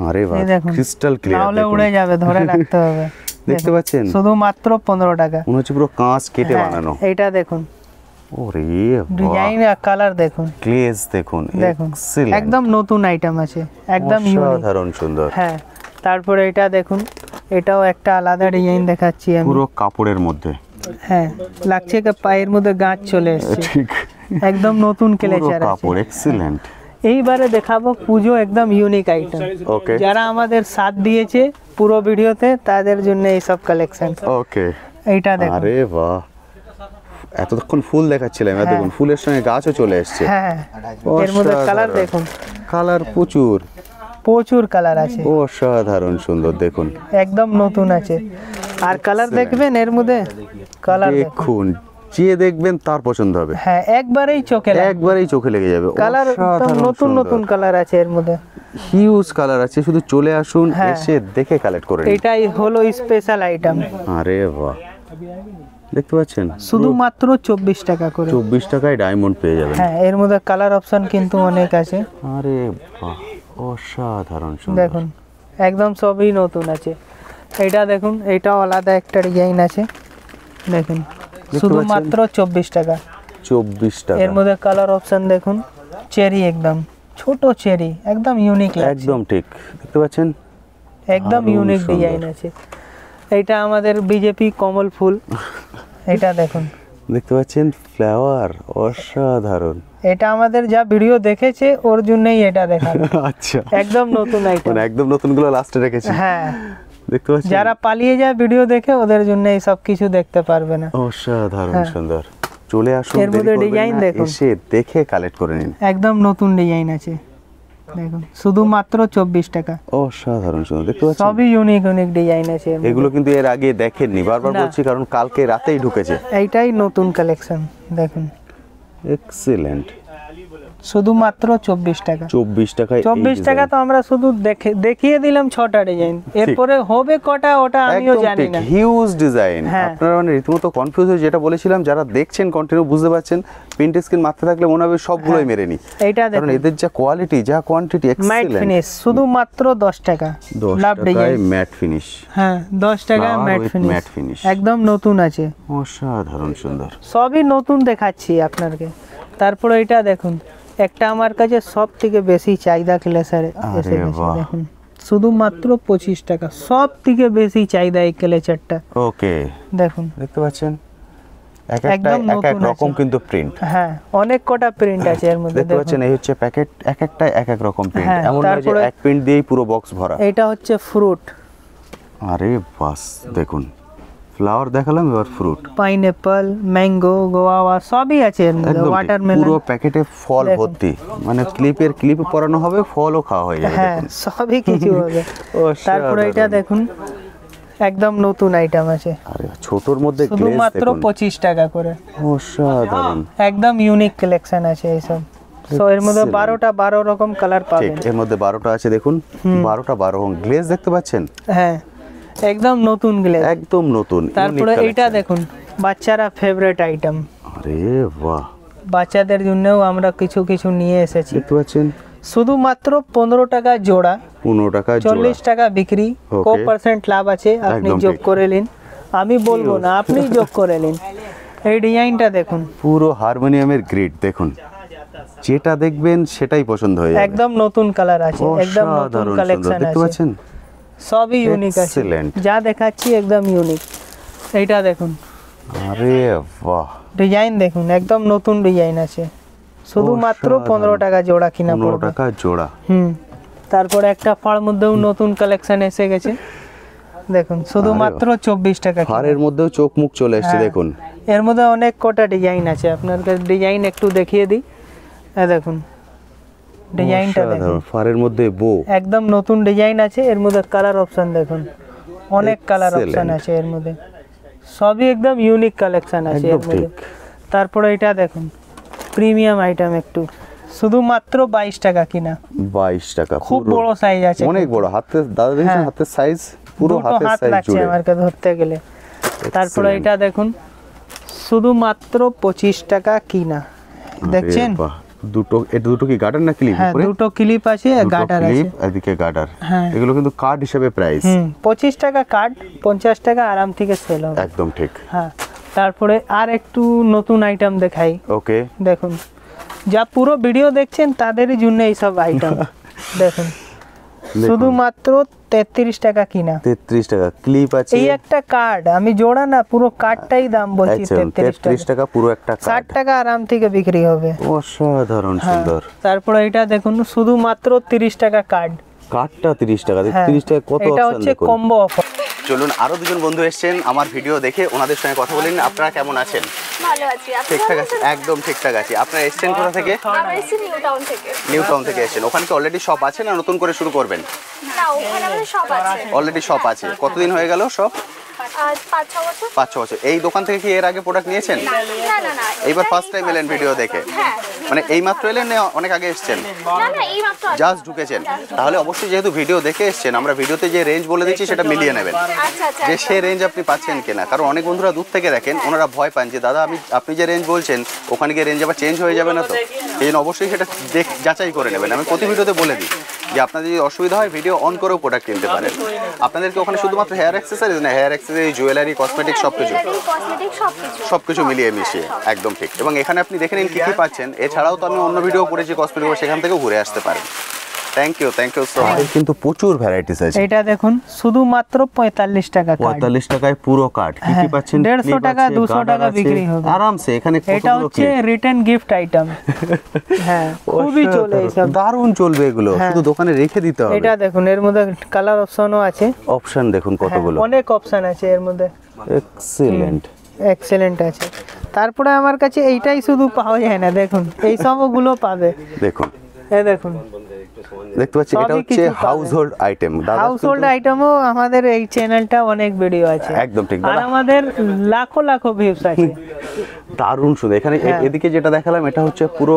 আরে বাহ, এই দেখুন, ক্রিস্টাল ক্লিয়ার নাহলে দেখুন। উড়ে যাবে, ধরে রাখতে হবে। দেখতে দেখুন, পাচ্ছেন? শুধুমাত্র 15 টাকা। মনে হচ্ছে পুরো কাঁচ কেটে হ্যাঁ, বানানো। এইটা দেখুন, ওরে ডিজাইন আর কালার দেখুন, গ্লেজ দেখুন, দেখুন, excellent, একদম নতুন আইটেম আছে, একদম ইউনিক। অসাধারণ সুন্দর। হ্যাঁ, তারপরে এটা দেখুন, এটাও একটা আলাদা ডিজাইন দেখাচ্ছি আমি। পুরো কাপড়ের মধ্যে। হ্যাঁ, লাগছে কি পায়ের মধ্যে গাছ চলে এসেছে, ঠিক, একদম নতুন পুরো ক্লেচার আছে। কাপড়, এক্সিলেন্ট। এইবারে দেখাবো পুজো একদম ইউনিক আইটেম। ওকে যারা আমাদের সাথ দিয়েছে পুরো ভিডিওতে, তাদের জন্য এই সব কালেকশন। ওকে। এইটা দেখুন, আরে বাহ, এতক্ষণ ফুল দেখাচ্ছিলাম, হ্যাঁ। দেখুন ফুলের সঙ্গে গাছও চলে এসেছে। হ্যাঁ, এর মধ্যে কালার অসাধারণ। দেখুন, কালার প্রচুর, প্রচুর কালার আছে, অসাধারণ সুন্দর দেখুন। একদম নতুন আছে। আর কালার দেখবেন এর মধ্যে, কালার দেখুন, দেখুন, যে দেখবেন তার পছন্দ হবে, হ্যাঁ, একবারেই চোখে লাগবে। একবারেই চোখে লেগে যাবে। কালার একদম নতুন নতুন কালার আছে এর মধ্যে। হিউজ কালার আছে, শুধু চলে আসুন, হ্যাঁ। এসে দেখে কালেক্ট করে নিন। এটাই হলো স্পেশাল আইটেম, আরে বাহ, দেখতে পাচ্ছেন? শুধুমাত্র 24 টাকা করে। 24 টাকায় ডায়মন্ড পেয়ে যাবেন। হ্যাঁ, এর মধ্যে কালার অপশন কিন্তু অনেক আছে। আরে বাহ, অসাধারণ সুন্দর। দেখুন, একদম সবই নতুন আছে। এটা দেখুন, এটাও আলাদা একটা ডিজাইন আছে, দেখুন, শুধুমাত্র 24 টাকা। 24 টাকা, এর মধ্যে কালার অপশন দেখুন, চেরি, একদম ছোট চেরি, একদম ইউনিক লাগছে, একদম ঠিক, দেখতে পাচ্ছেন? একদম দারুণ ইউনিক সুন্দর। ডিজাইন আছে। এইটা আমাদের বিজেপি কমল ফুল, এটা দেখুন, দেখতে পাচ্ছেন? ফ্লাওয়ার, অসাধারণ। এটা আমাদের যা ভিডিও দেখেছে ওর জন্যই এটা দেখানো, আচ্ছা, একদম নতুন আইটেম। মানে একদম নতুন গুলো লাস্টে রেখেছি। হ্যাঁ, দেখতে পাচ্ছেন? যারা পালিয়ে যায় ভিডিও দেখে, ওদের জন্য এই সব কিছু দেখতে পারবে না। অসাধারণ হ্যাঁ। সুন্দর, চলে আসুন, এর মধ্যে দেরি করবেন ডিজাইন না, দেখুন। এসে দেখে কালেক্ট করে নিন। একদম নতুন ডিজাইন আছে, দেখুন, শুধুমাত্র 24 টাকা। অসাধারণ সুন্দর, দেখতে পাচ্ছেন? সবই ইউনিক ইউনিক ডিজাইন আছে এর মধ্যে। এগুলো কিন্তু এর আগে দেখেননি, বারবার না। বলছি, কারণ কালকে রাতেই ঢুকেছে। এইটাই নতুন কালেকশন, দেখুন, এক্সিলেন্ট, শুধুমাত্র 24 টাকা। 24 টাকায় 24 টাকা তো আমরা শুধু দেখিয়ে দিলাম 6টা ডিজাইন, এরপরে হবে কটা ওটা আমিও জানি না। Huge design. হ্যাঁ। আপনারা মানে রীতিমতো কনফিউজ হয়ে, যেটা বলেছিলাম যারা দেখছেন কন্টিনিউ বুঝতে পারছেন, প্রিন্ট স্ক্রিন মাথায় থাকলে মনে হবে সবগুলোই মেরে নি, এইটা কারণ দেখুন এদের যা কোয়ালিটি যা কোয়ান্টিটি ম্যাট এক্সেলেন্ট। ফিনিশ শুধুমাত্র 10 টাকা। 10 লাভ টাকায় ডিজাইন, ম্যাট ফিনিশ। হ্যাঁ 10 টাকা Flower matte with finish, matte finish। একদম নতুন আছে, অসাধারণ সুন্দর। সবই নতুন দেখাচ্ছি আপনাকে। তারপরে এটা দেখুন, একটা আমার কাছে সব থেকে বেশি চাহিদা ক্লেচার এসে আরে গেছে, বাহ। দেখুন শুধুমাত্র 25 টাকা, সব থেকে বেশি চাহিদা এই ক্লেচারটা। ওকে, দেখুন দেখতে পাচ্ছেন এক একটা একদম এক এক নতুন রকম আছে। কিন্তু প্রিন্ট হ্যাঁ অনেক কটা প্রিন্ট আছে এর মধ্যে, দেখতে পাচ্ছেন। এই হচ্ছে প্যাকেট, এক একটা এক এক রকম প্রিন্ট, হ্যাঁ, এমন না যে তারপরে এক প্রিন্ট দিয়েই পুরো বক্স ভরা। এটা হচ্ছে ফ্রুট, আরে বাস দেখুন, ফ্লাওয়ার দেখালাম, এবার ফ্রুট। পাইনঅ্যাপল, ম্যাঙ্গো, গোয়াওয়া সবই আছে এর মধ্যে, একদম ঠিক, ওয়াটারমেলন। পুরো প্যাকেটে ফল দেখুন। ভর্তি, মানে ক্লিপে পরানো হবে, ফলও খাওয়া হয়ে যাবে। হ্যাঁ দেখুন সবই কিছু হবে। তারপরে এটা অসাধারণ। দেখুন একদম নতুন আইটেম আছে, আরে ছোটর মধ্যে গ্লেজ শুধুমাত্র দেখুন, 25 টাকা করে। অসাধারণ। একদম ইউনিক কালেকশন আছে এইসব। সো এর মধ্যে 12টা 12 রকম কালার ঠিক, পাবেন। এর মধ্যে 12টা আছে দেখুন, 12টা 12 রকম গ্লেজ দেখতে পাচ্ছেন, হ্যাঁ একদম নতুন গ্লেজ। একদম নতুন। তারপরে unique এইটা collection। দেখুন, বাচ্চারা ফেভারিট আইটেম, আরে বাহ, বাচ্চাদের জন্যও আমরা কিছু কিছু নিয়ে এসেছি। দেখতে পাচ্ছেন শুধুমাত্র 15 টাকা জোড়া, 15 টাকা 40 টাকা বিক্রি, Okay. 4% লাভ আছে, আপনি একদম যোগ ঠিক। করে নিন, আমি বলবো না, আপনি যোগ করে নিন। এই ডিজাইনটা দেখুন, পুরো হারমোনিয়ামের গ্রিড দেখুন, যেটা দেখবেন সেটাই পছন্দ হয়ে যাবে। একদম নতুন কালার আছে, একদম নতুন অসাধারণ সুন্দর, কালেকশন দেখতে আছে, পাচ্ছেন। সবই ইউনিক আছে, Excellent। যা দেখাচ্ছি একদম ইউনিক। এইটা দেখুন, আরে বাহ, ডিজাইন দেখুন, একদম নতুন ডিজাইন আছে, শুধুমাত্র অসাধারণ। 15 টাকা জোড়া কিনা 15 পড়বে। টাকা জোড়া। তারপরে একটা ফাড় মধ্যেও নতুন কালেকশন এসে গেছে, দেখুন শুধুমাত্র 24 টাকা কিনা। ফারের মধ্যেও চোখ মুখ চলে এসেছে হ্যাঁ। দেখুন। এর মধ্যে অনেক কটা ডিজাইন আছে, আপনাকে ডিজাইন একটু দেখিয়ে দিই। দেখুন ডিজাইনটা দেখুন, অসাধারণ, ফারের মধ্যে বো, একদম নতুন ডিজাইন আছে, এর মধ্যে কালার অপশন দেখুন, অনেক কালার Excellent। অপশন আছে এর মধ্যে, সবই একদম ইউনিক কালেকশন আছে এর একদম মধ্যে। ঠিক। তারপরে এটা দেখুন, প্রিমিয়াম আইটেম একটু, শুধুমাত্র 22 টাকা কিনা, 22 টাকা। খুব পুরো বড় সাইজ আছে, অনেক বড়, হাতে দাদা দেখছেন হ্যাঁ। হাতের সাইজ, পুরো দুটো হাতের হাত সাইজ লাগছে জুড়ে। আমাকে ধরতে গেলে। তারপরে এটা দেখুন, শুধুমাত্র 25 টাকা কিনা, দেখছেন? আরে বাহ, এটা দুটো কি গার্ডার না ক্লিপ? হ্যাঁ দুটো ক্লিপ আছে, গার্ডার আছে। ক্লিপ, এদিকে গার্ডার। হ্যাঁ। এগুলো কিন্তু কার্ড হিসেবে প্রাইস। 25 টাকা কার্ড, 50 টাকা আরাম থেকে সেল হবে। একদম ঠিক। হ্যাঁ তারপরে আর একটু নতুন আইটেম দেখাই, ওকে, দেখুন যা পুরো ভিডিও দেখছেন তাদেরই জন্য এইসব আইটেম দেখুন, শুধুমাত্র 33 টাকা কিনা। 33 টাকা ক্লিপ আছে। এই একটা কার্ড, আমি জোড়া না পুরো কার্ডটাই দাম বলছি, আচ্ছা, 33 33 টাকা, টাকা পুরো একটা 60 কার্ড। টাকা আরাম থেকে বিক্রি হবে। অসাধারণ হ্যাঁ, সুন্দর। তারপরে এটা দেখুন, শুধুমাত্র 30 টাকা কার্ড। কার্ডটা 30 টাকা, হ্যাঁ 30 টাকা কত এটা অপশন হচ্ছে দেখুন। Combo offer. চলুন আরো দুজন বন্ধু এসেছেন আমার ভিডিও দেখে, ওনাদের সঙ্গে কথা বলেন। আপনারা কেমন আছেন? ভালো আছি, আপনি ঠিকঠাক ভালো আছে, আছেন? একদম ঠিকঠাক আছে। আপনারা এসেছেন কোথা থেকে? আমরা এসেছি নিউ টাউন থেকে। নিউ টাউন থেকে এসেছেন। ওখানে কি অলরেডি শপ আছে না নতুন করে শুরু করবেন? না, ওখানে আমাদের শপ আছে। অলরেডি শপ আছে। কতদিন হয়ে গেল শপ? আজ 5-6 বছর। 5-6 বছর। এই দোকান থেকে কি এর আগে প্রোডাক্ট নিয়েছেন? না না না, এইবার এটাই ফার্স্ট টাইম এলেন ভিডিও দেখে? হ্যাঁ। মানে এই মাত্র এলেন না অনেক আগে এসেছেন? না না, এই মাত্র আসলাম। জাস্ট ঢুকেছেন? তাহলে অবশ্যই যেহেতু ভিডিও দেখে এসেছেন, আমরা ভিডিওতে যে রেঞ্জ বলে দিচ্ছি সেটা মিলিয়ে নেবেন, আচ্ছা আচ্ছা যে সে রেঞ্জ আপনি পাচ্ছেন কিনা। কারণ অনেক বন্ধুরা দূর থেকে দেখেন, ওনারা ভয় পান যে দাদা আপনি যে রেঞ্জ বলছেন ওখানে গিয়ে রেঞ্জ আবার চেঞ্জ হয়ে যাবে না তো। এই জন্য অবশ্যই সেটা যাচাই করে নেবেন। আমি প্রতি ভিডিওতে বলে দিই যে আপনাদের যদি অসুবিধা হয় ভিডিও অন করেও প্রোডাক্ট কিনতে পারেন। আপনাদেরকে ওখানে শুধুমাত্র হেয়ার অ্যাক্সেসরিজ না, হেয়ার অ্যাক্সেসরি, জুয়েলারি, কসমেটিক সবকিছু কসমেটিক সবকিছু সবকিছু মিলিয়ে মিশিয়ে, একদম ঠিক। এবং এখানে আপনি দেখে নিন কি কি পাচ্ছেন। এছাড়াও তো আমি অন্য ভিডিও করেছি কসমেটিক, সেখান থেকেও ঘুরে আসতে পারেন। Thank you so much. কিন্তু প্রচুর ভ্যারাইটিস আছে। এটা দেখুন, শুধুমাত্র 45 টাকা কার্ড। 45 টাকায় পুরো কার্ড। কি কি হ্যাঁ, পাচ্ছেন? 150 টাকা, 200 টাকা বিক্রি হবে আরামসে। এখানে এটা কতগুলো হচ্ছে clip। Return gift item. হ্যাঁ খুবই চলে এইসব। দারুণ চলবে এগুলো, হ্যাঁ। শুধু দোকানে রেখে দিতে হবে। এটা দেখুন, এর মধ্যে কালার অপশনও আছে। অপশন দেখুন হ্যাঁ, কতগুলো। অনেক অপশন আছে এর মধ্যে, এক্সিলেন্ট। এক্সেলেন্ট আছে। তারপরে আমার কাছে এইটাই শুধু পাওয়া যায় না, দেখুন এই সবগুলো পাবে। দেখুন, এই দেখুন দেখতে পাচ্ছি এটা সবই হচ্ছে কিছু পাবে। Household item. Household আইটেমও আমাদের এই চ্যানেলটা অনেক ভিডিও আছে, একদম ঠিক আর দাদা। আমাদের লাখো লাখো ভিউজ আছে। দারুণ সুন্দর। এখানে হ্যাঁ। এদিকে যেটা দেখালাম এটা হচ্ছে পুরো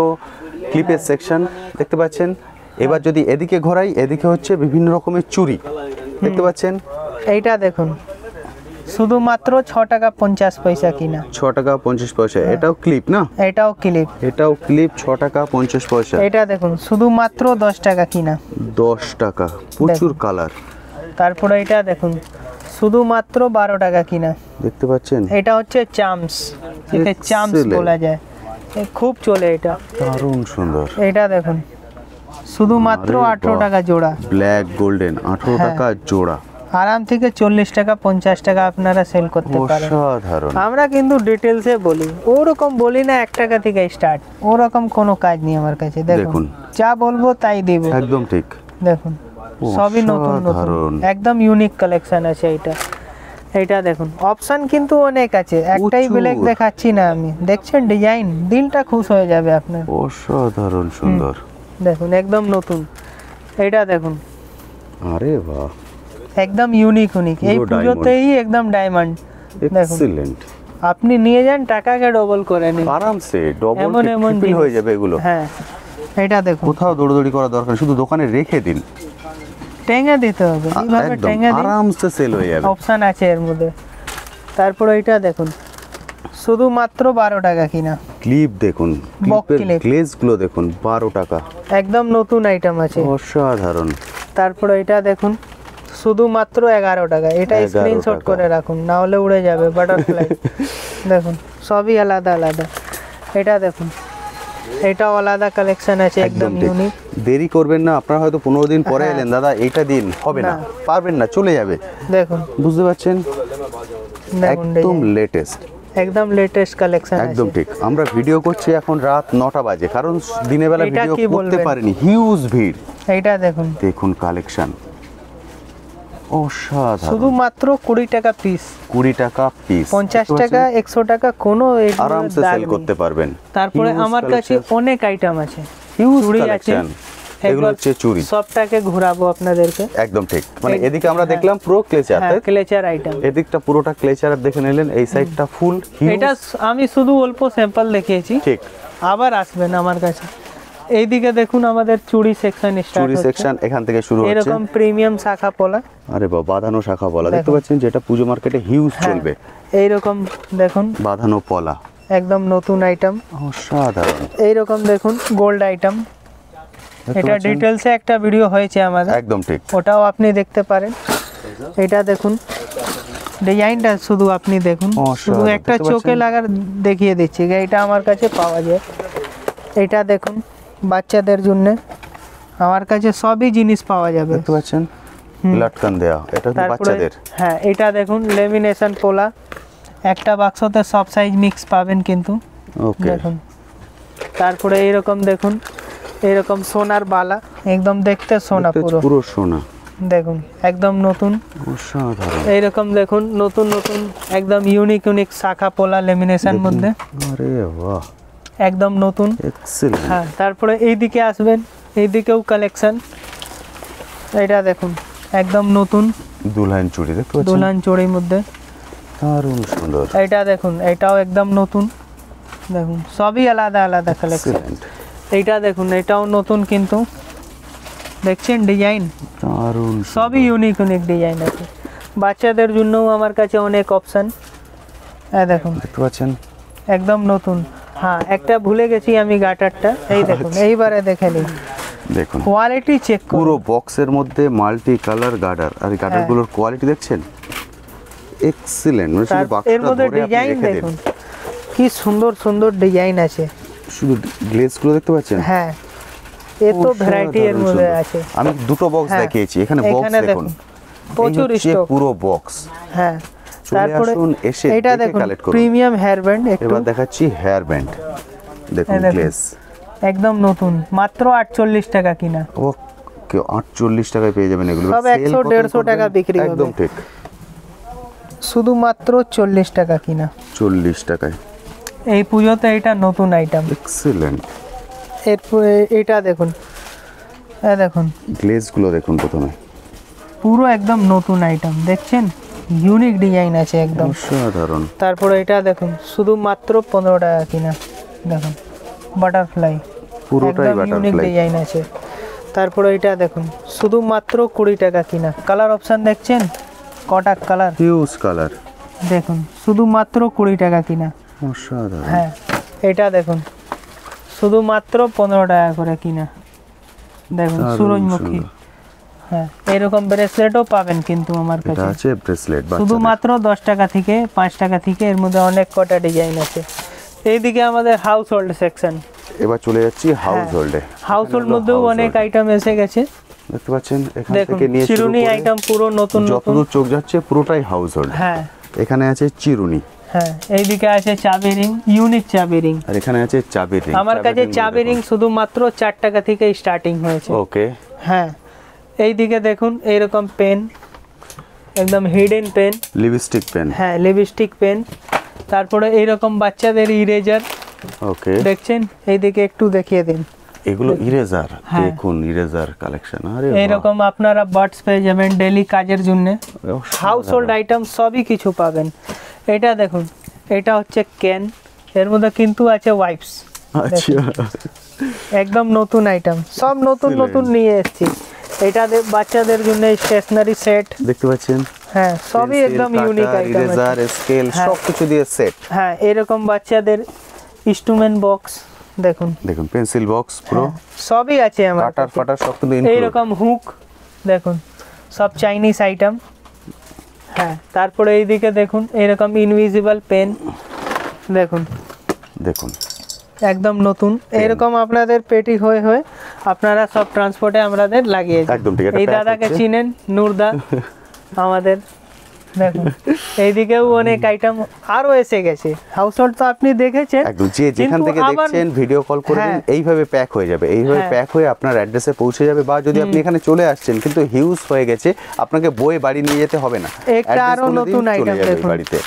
ক্লিপের সেকশন দেখতে পাচ্ছেন। এবার যদি এদিকে ঘোরাই, এদিকে হচ্ছে বিভিন্ন রকমের চুড়ি দেখতে পাচ্ছেন। এইটা দেখুন শুধুমাত্র 6 টাকা 50 পয়সা কিনা। 6 টাকা 50 পয়সা। এটাও ক্লিপ না? এটাও ক্লিপ। এটাও ক্লিপ 6 টাকা 50 পয়সা। এটা দেখুন শুধুমাত্র 10 টাকা কিনা। 10 টাকা। প্রচুর কালার। তারপরে এটা দেখুন শুধুমাত্র 12 টাকা কিনা। দেখতে পাচ্ছেন এটা হচ্ছে চামস, একে চামস Excellent. বলা যায়, খুব চলে এটা। দারুণ সুন্দর। এটা দেখুন শুধুমাত্র আরে 18 বাহ। টাকা জোড়া। ব্ল্যাক গোল্ডেন 18 হ্যাঁ। টাকা জোড়া। আরাম থেকে 40 টাকা 50 টাকা আপনারা সেল করতে পারেন। অসাধারণ। আমরা কিন্তু ডিটেলসে বলি, ওরকম বলি না 1 টাকা থেকে স্টার্ট, ওরকম কোনো কাজ নেই আমার কাছে। দেখুন। দেখুন যা বলবো তাই দেব। একদম ঠিক। দেখুন সবই নতুন নতুন, অসাধারণ। একদম ইউনিক কালেকশন আছে এটা। এটা দেখুন অপশন কিন্তু অনেক আছে, একটাই প্রচুর। ব্ল্যাক দেখাচ্ছি না আমি। দেখছেন ডিজাইন, দিলটা খুশ হয়ে যাবে আপনার। অসাধারণ সুন্দর। দেখুন একদম নতুন। এটা দেখুন আরে বাহ, একদম ইউনিক ইউনিক, এই পুরো পুজোতেই একদম ডায়মন্ড। দেখুন এক্সিলেন্ট। আপনি নিয়ে যান, টাকাকে ডবল করে নিন। আরামসে ডবল এমন এমন ট্রিপল হয়ে যাবে এগুলো। হ্যাঁ এটা দেখুন কোথাও দৌড়দৌড়ি করা দরকার নেই, শুধু দোকানে রেখে দিন, টেঙ্গা দিতে হবে, এইভাবে একদম টেঙ্গা দিন। আরামসে সেল হয়ে যাবে। অপশন আছে এর মধ্যে। তারপর এটা দেখুন শুধুমাত্র 12 টাকা কিনা। ক্লিপ দেখুন, Box ক্লিপের clip। গ্লেজ গুলো দেখুন 12 টাকা। একদম নতুন আইটেম আছে। অসাধারণ। তারপর এটা দেখুন শুধুমাত্র 11 টাকা। এটা 11 স্ক্রিনশট টাকা। করে রাখুন, না হলে উড়ে যাবে বাটারফ্লাই। দেখুন সবই আলাদা আলাদা। এটা দেখুন এটাও আলাদা কালেকশন আছে, একদম ঠিক। ইউনিক। দেরি করবেন না, আপনারা হয়তো 15 দিন পরে হ্যাঁ। এলেন, দাদা এইটা দিন, হবে না, না। পারবেন না, চলে যাবে। দেখুন বুঝতে পারছেন? দেখুন একদম design। লেটেস্ট। একদম লেটেস্ট কালেকশন একদম আছে। ঠিক। আমরা ভিডিও করছি এখন রাত 9টা বাজে, কারণ দিনের বেলা এটা ভিডিও কি করতে বলবেন? পারিনি, হিউজ ভিড়। এইটা দেখুন দেখুন কালেকশন অসাধারণ। শুধুমাত্র 20 টাকা পিস। 20 টাকা পিস, 50 টাকা 100 টাকা কোনো এর আরামসে দাগ সেল নেই। করতে পারবেন। তারপরে Huge আমার কাছে collection, অনেক আইটেম আছে। হিউজ চুড়ি আছে, কালেকশন। এগুলো একবার হচ্ছে চুড়ি। সবটাকে ঘোরাবো আপনাদেরকে। একদম ঠিক। মানে এদিকে আমরা দেখলাম পুরো ক্লেচার, হ্যাঁ ক্লেচার আইটেম। এদিকটা পুরোটা ক্লেচার দেখে নিলেন, এই সাইডটা ফুল হিউজ। এটা আমি শুধু অল্প স্যাম্পল দেখিয়েছি, ঠিক। আবার আসবেন আমার কাছে। এইদিকে দেখুন আমাদের চুড়ি সেকশন স্টার্ট চুড়ি হচ্ছে। সেকশন এখান থেকে শুরু হচ্ছে। এরকম প্রিমিয়াম শাখা পলা। আরে বাবা, বাঁধানো শাখা বলা দেখতে দেখুন। পাচ্ছেন, যেটা পুজো মার্কেটে হিউজ হ্যাঁ, চলবে। এইরকম দেখুন বাঁধানো পলা একদম নতুন আইটেম। অসাধারণ। এইরকম দেখুন গোল্ড আইটেম। দেখতে এটা পাচ্ছেন? ডিটেলসে একটা ভিডিও হয়েছে আমাদের, একদম ঠিক। ওটাও আপনি দেখতে পারেন। এটা দেখুন ডিজাইনটা শুধু আপনি দেখুন, অসাধারণ, শুধু একটা দেখতে চোখে পাচ্ছেন? লাগার দেখিয়ে দিচ্ছি, এটা আমার কাছে পাওয়া যায়। এটা দেখুন বাচ্চাদের জন্য আমার কাছে সবই জিনিস পাওয়া যাবে। দেখতে পাচ্ছেন লটকান দেয়া, এটা হচ্ছে তারপরে বাচ্চাদের। হ্যাঁ এটা দেখুন লেমিনেশন পোলা, একটা বাক্সতে সব সাইজ মিক্স পাবেন কিন্তু। ওকে। দেখুন তারপরে এইরকম দেখুন, এইরকম সোনার বালা, একদম দেখতে সোনা পুরো। পুরো সোনা। দেখুন একদম নতুন। অসাধারণ। এইরকম দেখুন নতুন নতুন একদম ইউনিক ইউনিক শাখা পোলা লেমিনেশন মধ্যে, আরে বাহ, একদম নতুন। এক্সিলেন্ট। হ্যাঁ তারপরে এইদিকে আসবেন, এইদিকেও কালেকশন। এটা দেখুন একদম নতুন দুলহান চুড়ি দেখতে পাচ্ছেন, দুলহান চড়ির মধ্যে। দারুণ সুন্দর। এটা দেখুন এটাও একদম নতুন। দেখুন সবই আলাদা আলাদা কালেকশন। এক্সিলেন্ট। এইটা দেখুন এটাও নতুন কিন্তু, দেখছেন ডিজাইন দারুণ সবই ইউনিক ইউনিক ডিজাইন আছে। বাচ্চাদের জন্যও আমার কাছে অনেক অপশন। দেখুন দেখতে পাচ্ছেন, একদম নতুন। হ্যাঁ একটা ভুলে গেছি আমি গাটারটা, এই দেখুন এইবারে দেখে নিন, দেখুন কোয়ালিটি চেক পুরো করুন। বক্সের মধ্যে মাল্টি কালার গার্ডার, আর এই গার্ডারগুলোর কোয়ালিটি দেখছেন এক্সিলেন্ট। মানে শুধু এর বাক্সটা মধ্যে ধরে আপনি ডিজাইন রেখে দিন। দেখুন কি সুন্দর সুন্দর ডিজাইন আছে। শুধু গ্লেজগুলো দেখতে পাচ্ছেন, হ্যাঁ এত ভ্যারাইটি এর অসাধারণ মধ্যে সুন্দর। আছে। আমি দুটো বক্স হ্যাঁ, দেখিয়েছি, এখানে বক্স এখানে দেখুন প্রচুর এই হচ্ছে স্টক। পুরো বক্স। হ্যাঁ চলে তারপরে আসুন, এসে এটা দেখে দেখুন collect করুন। প্রিমিয়াম হেয়ার ব্যান্ড একটু এবার দেখাচ্ছি হেয়ার ব্যান্ড, দেখুন এই দেখুন। গ্লেজ। একদম নতুন, মাত্র 48 টাকা কিনা। ও 48 টাকায় পেয়ে যাবেন এগুলো। সব 100-150 টাকা বিক্রি হবে। একদম ঠিক। শুধুমাত্র 40 টাকা কিনা 40 টাকায় এই পুজোতে। এটা নতুন আইটেম। এক্সিলেন্ট। এরপরে এটা দেখুন, দেখুন গ্লেজগুলো দেখুন প্রথমে, পুরো একদম নতুন আইটেম, দেখছেন ইউনিক ডিজাইন আছে একদম। অসাধারণ। তারপরে এটা দেখুন শুধুমাত্র 15 টাকা কিনা। দেখুন বাটারফ্লাই পুরোটাই একদম ইউনিক বাটারফ্লাই। ডিজাইন আছে। তারপরে এটা দেখুন শুধুমাত্র 20 টাকা কিনা। কালার অপশন দেখছেন কটা কালার, হিউজ কালার, দেখুন শুধুমাত্র 20 টাকা কিনা। অসাধারণ। হ্যাঁ এটা দেখুন শুধুমাত্র 15 টাকা করে কিনা। দেখুন দারুণ সূরজমুখী। সুন্দর। হ্যাঁ এরকম ব্রেসলেটও পাবেন কিন্তু আমার এটা কাছে আছে ব্রেসলেট, শুধুমাত্র 10 টাকা থেকে 5 টাকা থেকে, এর মধ্যে অনেক কটা ডিজাইন আছে। এইদিকে আমাদের হাউস হোল্ড সেকশন। এবার চলে যাচ্ছি হাউস হোল্ডে। হাউস হোল্ড মধ্যেও অনেক আইটেম এসে গেছে। দেখতে পাচ্ছেন এখান দেখুন থেকে নিয়ে শুরু চিরুনি করে আইটেম পুরো নতুন নতুন। যতদূর চোখ যাচ্ছে পুরোটাই হাউস হোল্ড। হ্যাঁ এখানে আছে চিরুনি, হ্যাঁ এইদিকে আছে চাবি রিং, ইউনিক চাবি রিং। আর এখানে আছে চাবি রিং। আমার কাছে চাবি রিং শুধুমাত্র 4 টাকা থেকে স্টার্টিং হয়েছে। ওকে। হ্যাঁ এইদিকে দেখুন এইরকম পেন, একদম হিডেন পেন। Lipstick pen. হ্যাঁ লিপস্টিক পেন। তারপরে এইরকম বাচ্চাদের ইরেজার ওকে। দেখছেন, এইদিকে একটু দেখিয়ে দিন। এগুলো ইরেজার, হ্যাঁ। দেখুন ইরেজার কালেকশন। আরে এইরকম আপনারা বার্ডস পেয়ে যাবেন ডেলি কাজের জন্য। হাউস হোল্ড আইটেম সবই কিছু পাবেন। এটা দেখুন এটা হচ্ছে ক্যান, এর মধ্যে কিন্তু আছে ওয়াইপস। আচ্ছা, একদম নতুন আইটেম, সব নতুন Excellent. নতুন নিয়ে এসেছি। এটা বাচ্চাদের জন্য স্টেশনারি সেট। দেখতে পাচ্ছেন হ্যাঁ সবই একদম ইউনিক আইটেম। ইরেজার, স্কেল হ্যাঁ। সবকিছু দিয়ে সেট। হ্যাঁ এরকম বাচ্চাদের ইনস্ট্রুমেন্ট বক্স দেখুন। দেখুন পেন্সিল বক্স পুরো, হ্যাঁ, সবই আছে আমার কাটার কাছে। ফাটার সব কিন্তু include। এইরকম হুক দেখুন, সব চাইনিজ আইটেম। হ্যাঁ তারপরে এইদিকে দেখুন এরকম ইনভিজিবল পেন দেখুন, দেখুন একদম নতুন। এরকম আপনাদের পেটি হয়ে হয়ে আপনারা সব ট্রান্সপোর্টে আমাদের লাগিয়ে দিন। একদম ঠিক, এটা এই pack দাদাকে হচ্ছে। চিনেন, নূরদা আমাদের। দেখুন এইদিকেও অনেক আইটেম আরো এসে গেছে। হাউস হোল্ড তো আপনি দেখেছেন, একদম যে যেখান কিন্তু থেকে আবার- দেখছেন ভিডিও কল করে দিন, হ্যাঁ। এইভাবে প্যাক হয়ে যাবে। এইভাবে হ্যাঁ। প্যাক হয়ে আপনার অ্যাড্রেসে পৌঁছে যাবে, বা যদি আপনি এখানে চলে আসছেন কিন্তু হিউজ হয়ে গেছে, আপনাকে বয়ে বাড়ি নিয়ে যেতে হবে না। একটা Address আরো বলে দিন, নতুন চলে item যাবে দেখুন। বাড়িতে।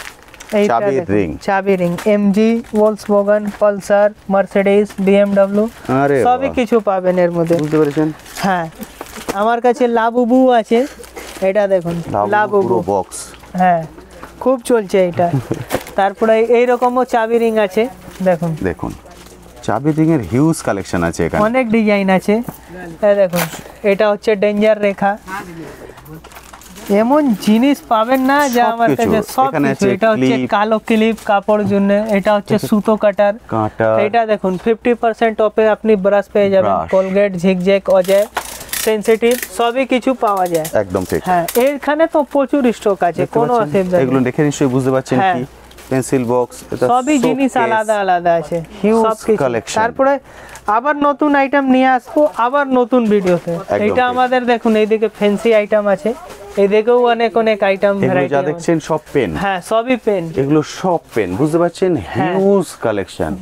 এইটা চাবির দেখুন, ring। চাবি ring MG, Volkswagen, Pulsar, Mercedes, BMW আরে সবই বাহ। কিছু পাবেন এর মধ্যে। বুঝতে পেরেছেন? হ্যাঁ আমার কাছে লাবুবু আছে, এটা দেখুন পুরো লাবুবু। বক্স। হ্যাঁ খুব চলছে এটা। তারপরে এইরকমও চাবি রিং আছে দেখুন, দেখুন চাবি রিং এর হিউজ কালেকশন আছে এখানে। অনেক ডিজাইন আছে। এই দেখুন এটা হচ্ছে ডেঞ্জার রেখা। এমন জিনিস পাবেন না যা আমার সবকিছু। কাছে সব এখানে কিছু। আছে এটা হচ্ছে clip। কালো ক্লিপ কাপড় জন্য, এটা হচ্ছে সুতো কাটার। কাঁটা। এটা দেখুন 50% অফে আপনি ব্রাশ পেয়ে যাবেন, Brush। Colgate, zigzag, Ajay, sensitive সবই কিছু পাওয়া যায়। একদম ঠিক। হ্যাঁ এখানে তো প্রচুর স্টক আছে, দেখতে কোনো পাচ্ছেন? অসুবিধা এগুলো নেই। দেখে নিশ্চয়ই বুঝতে পারছেন হ্যাঁ। কি পেন্সিল বক্স, এটা সবই জিনিস showcase। আলাদা আলাদা আছে, Huge সবকিছু। collection। তারপরে আবার নতুন আইটেম নিয়ে আসবো, আবার নতুন ভিডিওতে। একদম এটা ঠিক। আমাদের দেখুন এইদিকে ফ্যান্সি আইটেম আছে, এইদিকেও অনেক অনেক আইটেম এগুলো ভ্যারাইটি। যা দেখছেন সব পেন। হ্যাঁ সবই পেন। এগুলো সব পেন, বুঝতে পারছেন? হ্যাঁ। Huge collection.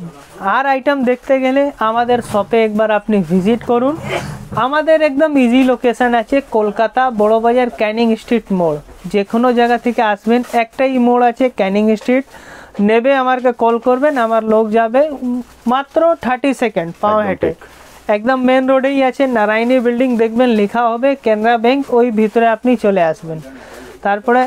আর আইটেম দেখতে গেলে আমাদের শপে একবার আপনি ভিজিট করুন। আমাদের একদম ইজি লোকেশন আছে কলকাতা বড়বাজার ক্যানিং স্ট্রিট মোড়। যে কোনো জায়গা থেকে আসবেন একটাই মোড় আছে ক্যানিং স্ট্রিট, নেবে আমাকে কল করবেন, আমার লোক যাবে মাত্র 30 সেকেন্ড পাও একদম হেঁটে। ঠিক। একদম মেন রোডেই আছে, নারায়ণী বিল্ডিং দেখবেন লেখা হবে কেনরা ব্যাংক, ওই ভিতরে আপনি চলে আসবেন। তারপরে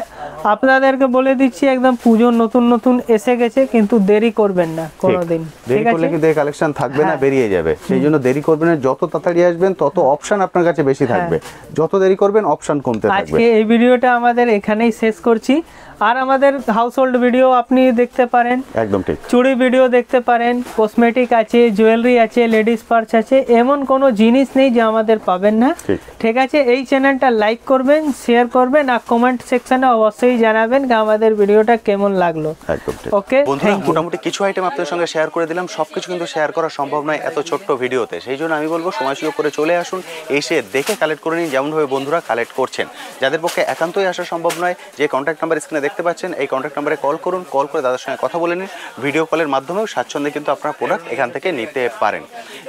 আপনাদেরকে বলে দিচ্ছি একদম পুজো নতুন নতুন এসে গেছে, কিন্তু দেরি করবেন না কোনোদিন, দেরি ঠিক করলে আছে? কিন্তু কালেকশন থাকবে না, হ্যাঁ। বেরিয়ে যাবে। সেই জন্য দেরি করবেন না, যত তাড়াতাড়ি আসবেন তত অপশন আপনার কাছে বেশি থাকবে। যত দেরি করবেন অপশন কমতে থাকবে। আজকে এই ভিডিওটা আমাদের এখানেই শেষ করছি। আর আমাদের হাউস হোল্ড ভিডিও আপনি দেখতে পারেন, একদম ঠিক। চুড়ি ভিডিও দেখতে পারেন, কসমেটিক আছে, জুয়েলারি আছে, লেডিস পার্স আছে, এমন কোনো জিনিস নেই যে আমাদের পাবেন না। ঠিক। ঠিক আছে, এই চ্যানেলটা লাইক করবেন, শেয়ার করবেন, আর কমেন্ট সেকশনে অবশ্যই জানাবেন যে আমাদের ভিডিওটা কেমন লাগলো। একদম ঠিক। ওকে বন্ধুরা থ্যাংক ইউ। মোটামুটি কিছু আইটেম আপনাদের সঙ্গে শেয়ার করে দিলাম, সবকিছু কিন্তু শেয়ার করা সম্ভব নয় এত ছোট্ট ভিডিওতে। সেই জন্য আমি বলবো সময় সুযোগ করে চলে আসুন, এসে দেখে কালেক্ট করে নিন, যেমনভাবে বন্ধুরা কালেক্ট করছেন। যাদের পক্ষে একান্তই আসা সম্ভব নয়, যে কন্ট্যাক্ট নাম্বার স্ক্রিনে দেখতে পাচ্ছেন, এই কন্ট্যাক্ট নাম্বারে কল করুন, কল করে দাদার সঙ্গে কথা বলে নিন। ভিডিও কলের মাধ্যমেও স্বাচ্ছন্দ্যে কিন্তু আপনারা প্রোডাক্ট এখান থেকে নিতে পারেন।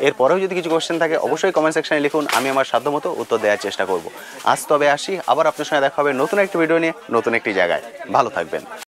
এরপরেও যদি কিছু কোশ্চেন থাকে অবশ্যই কমেন্ট সেকশনে লিখুন, আমি আমার সাধ্যমতো উত্তর দেওয়ার চেষ্টা করব। আজ তবে আসি, আবার আপনার সঙ্গে দেখা হবে নতুন একটি ভিডিও নিয়ে, নতুন একটি জায়গায়। ভালো থাকবেন।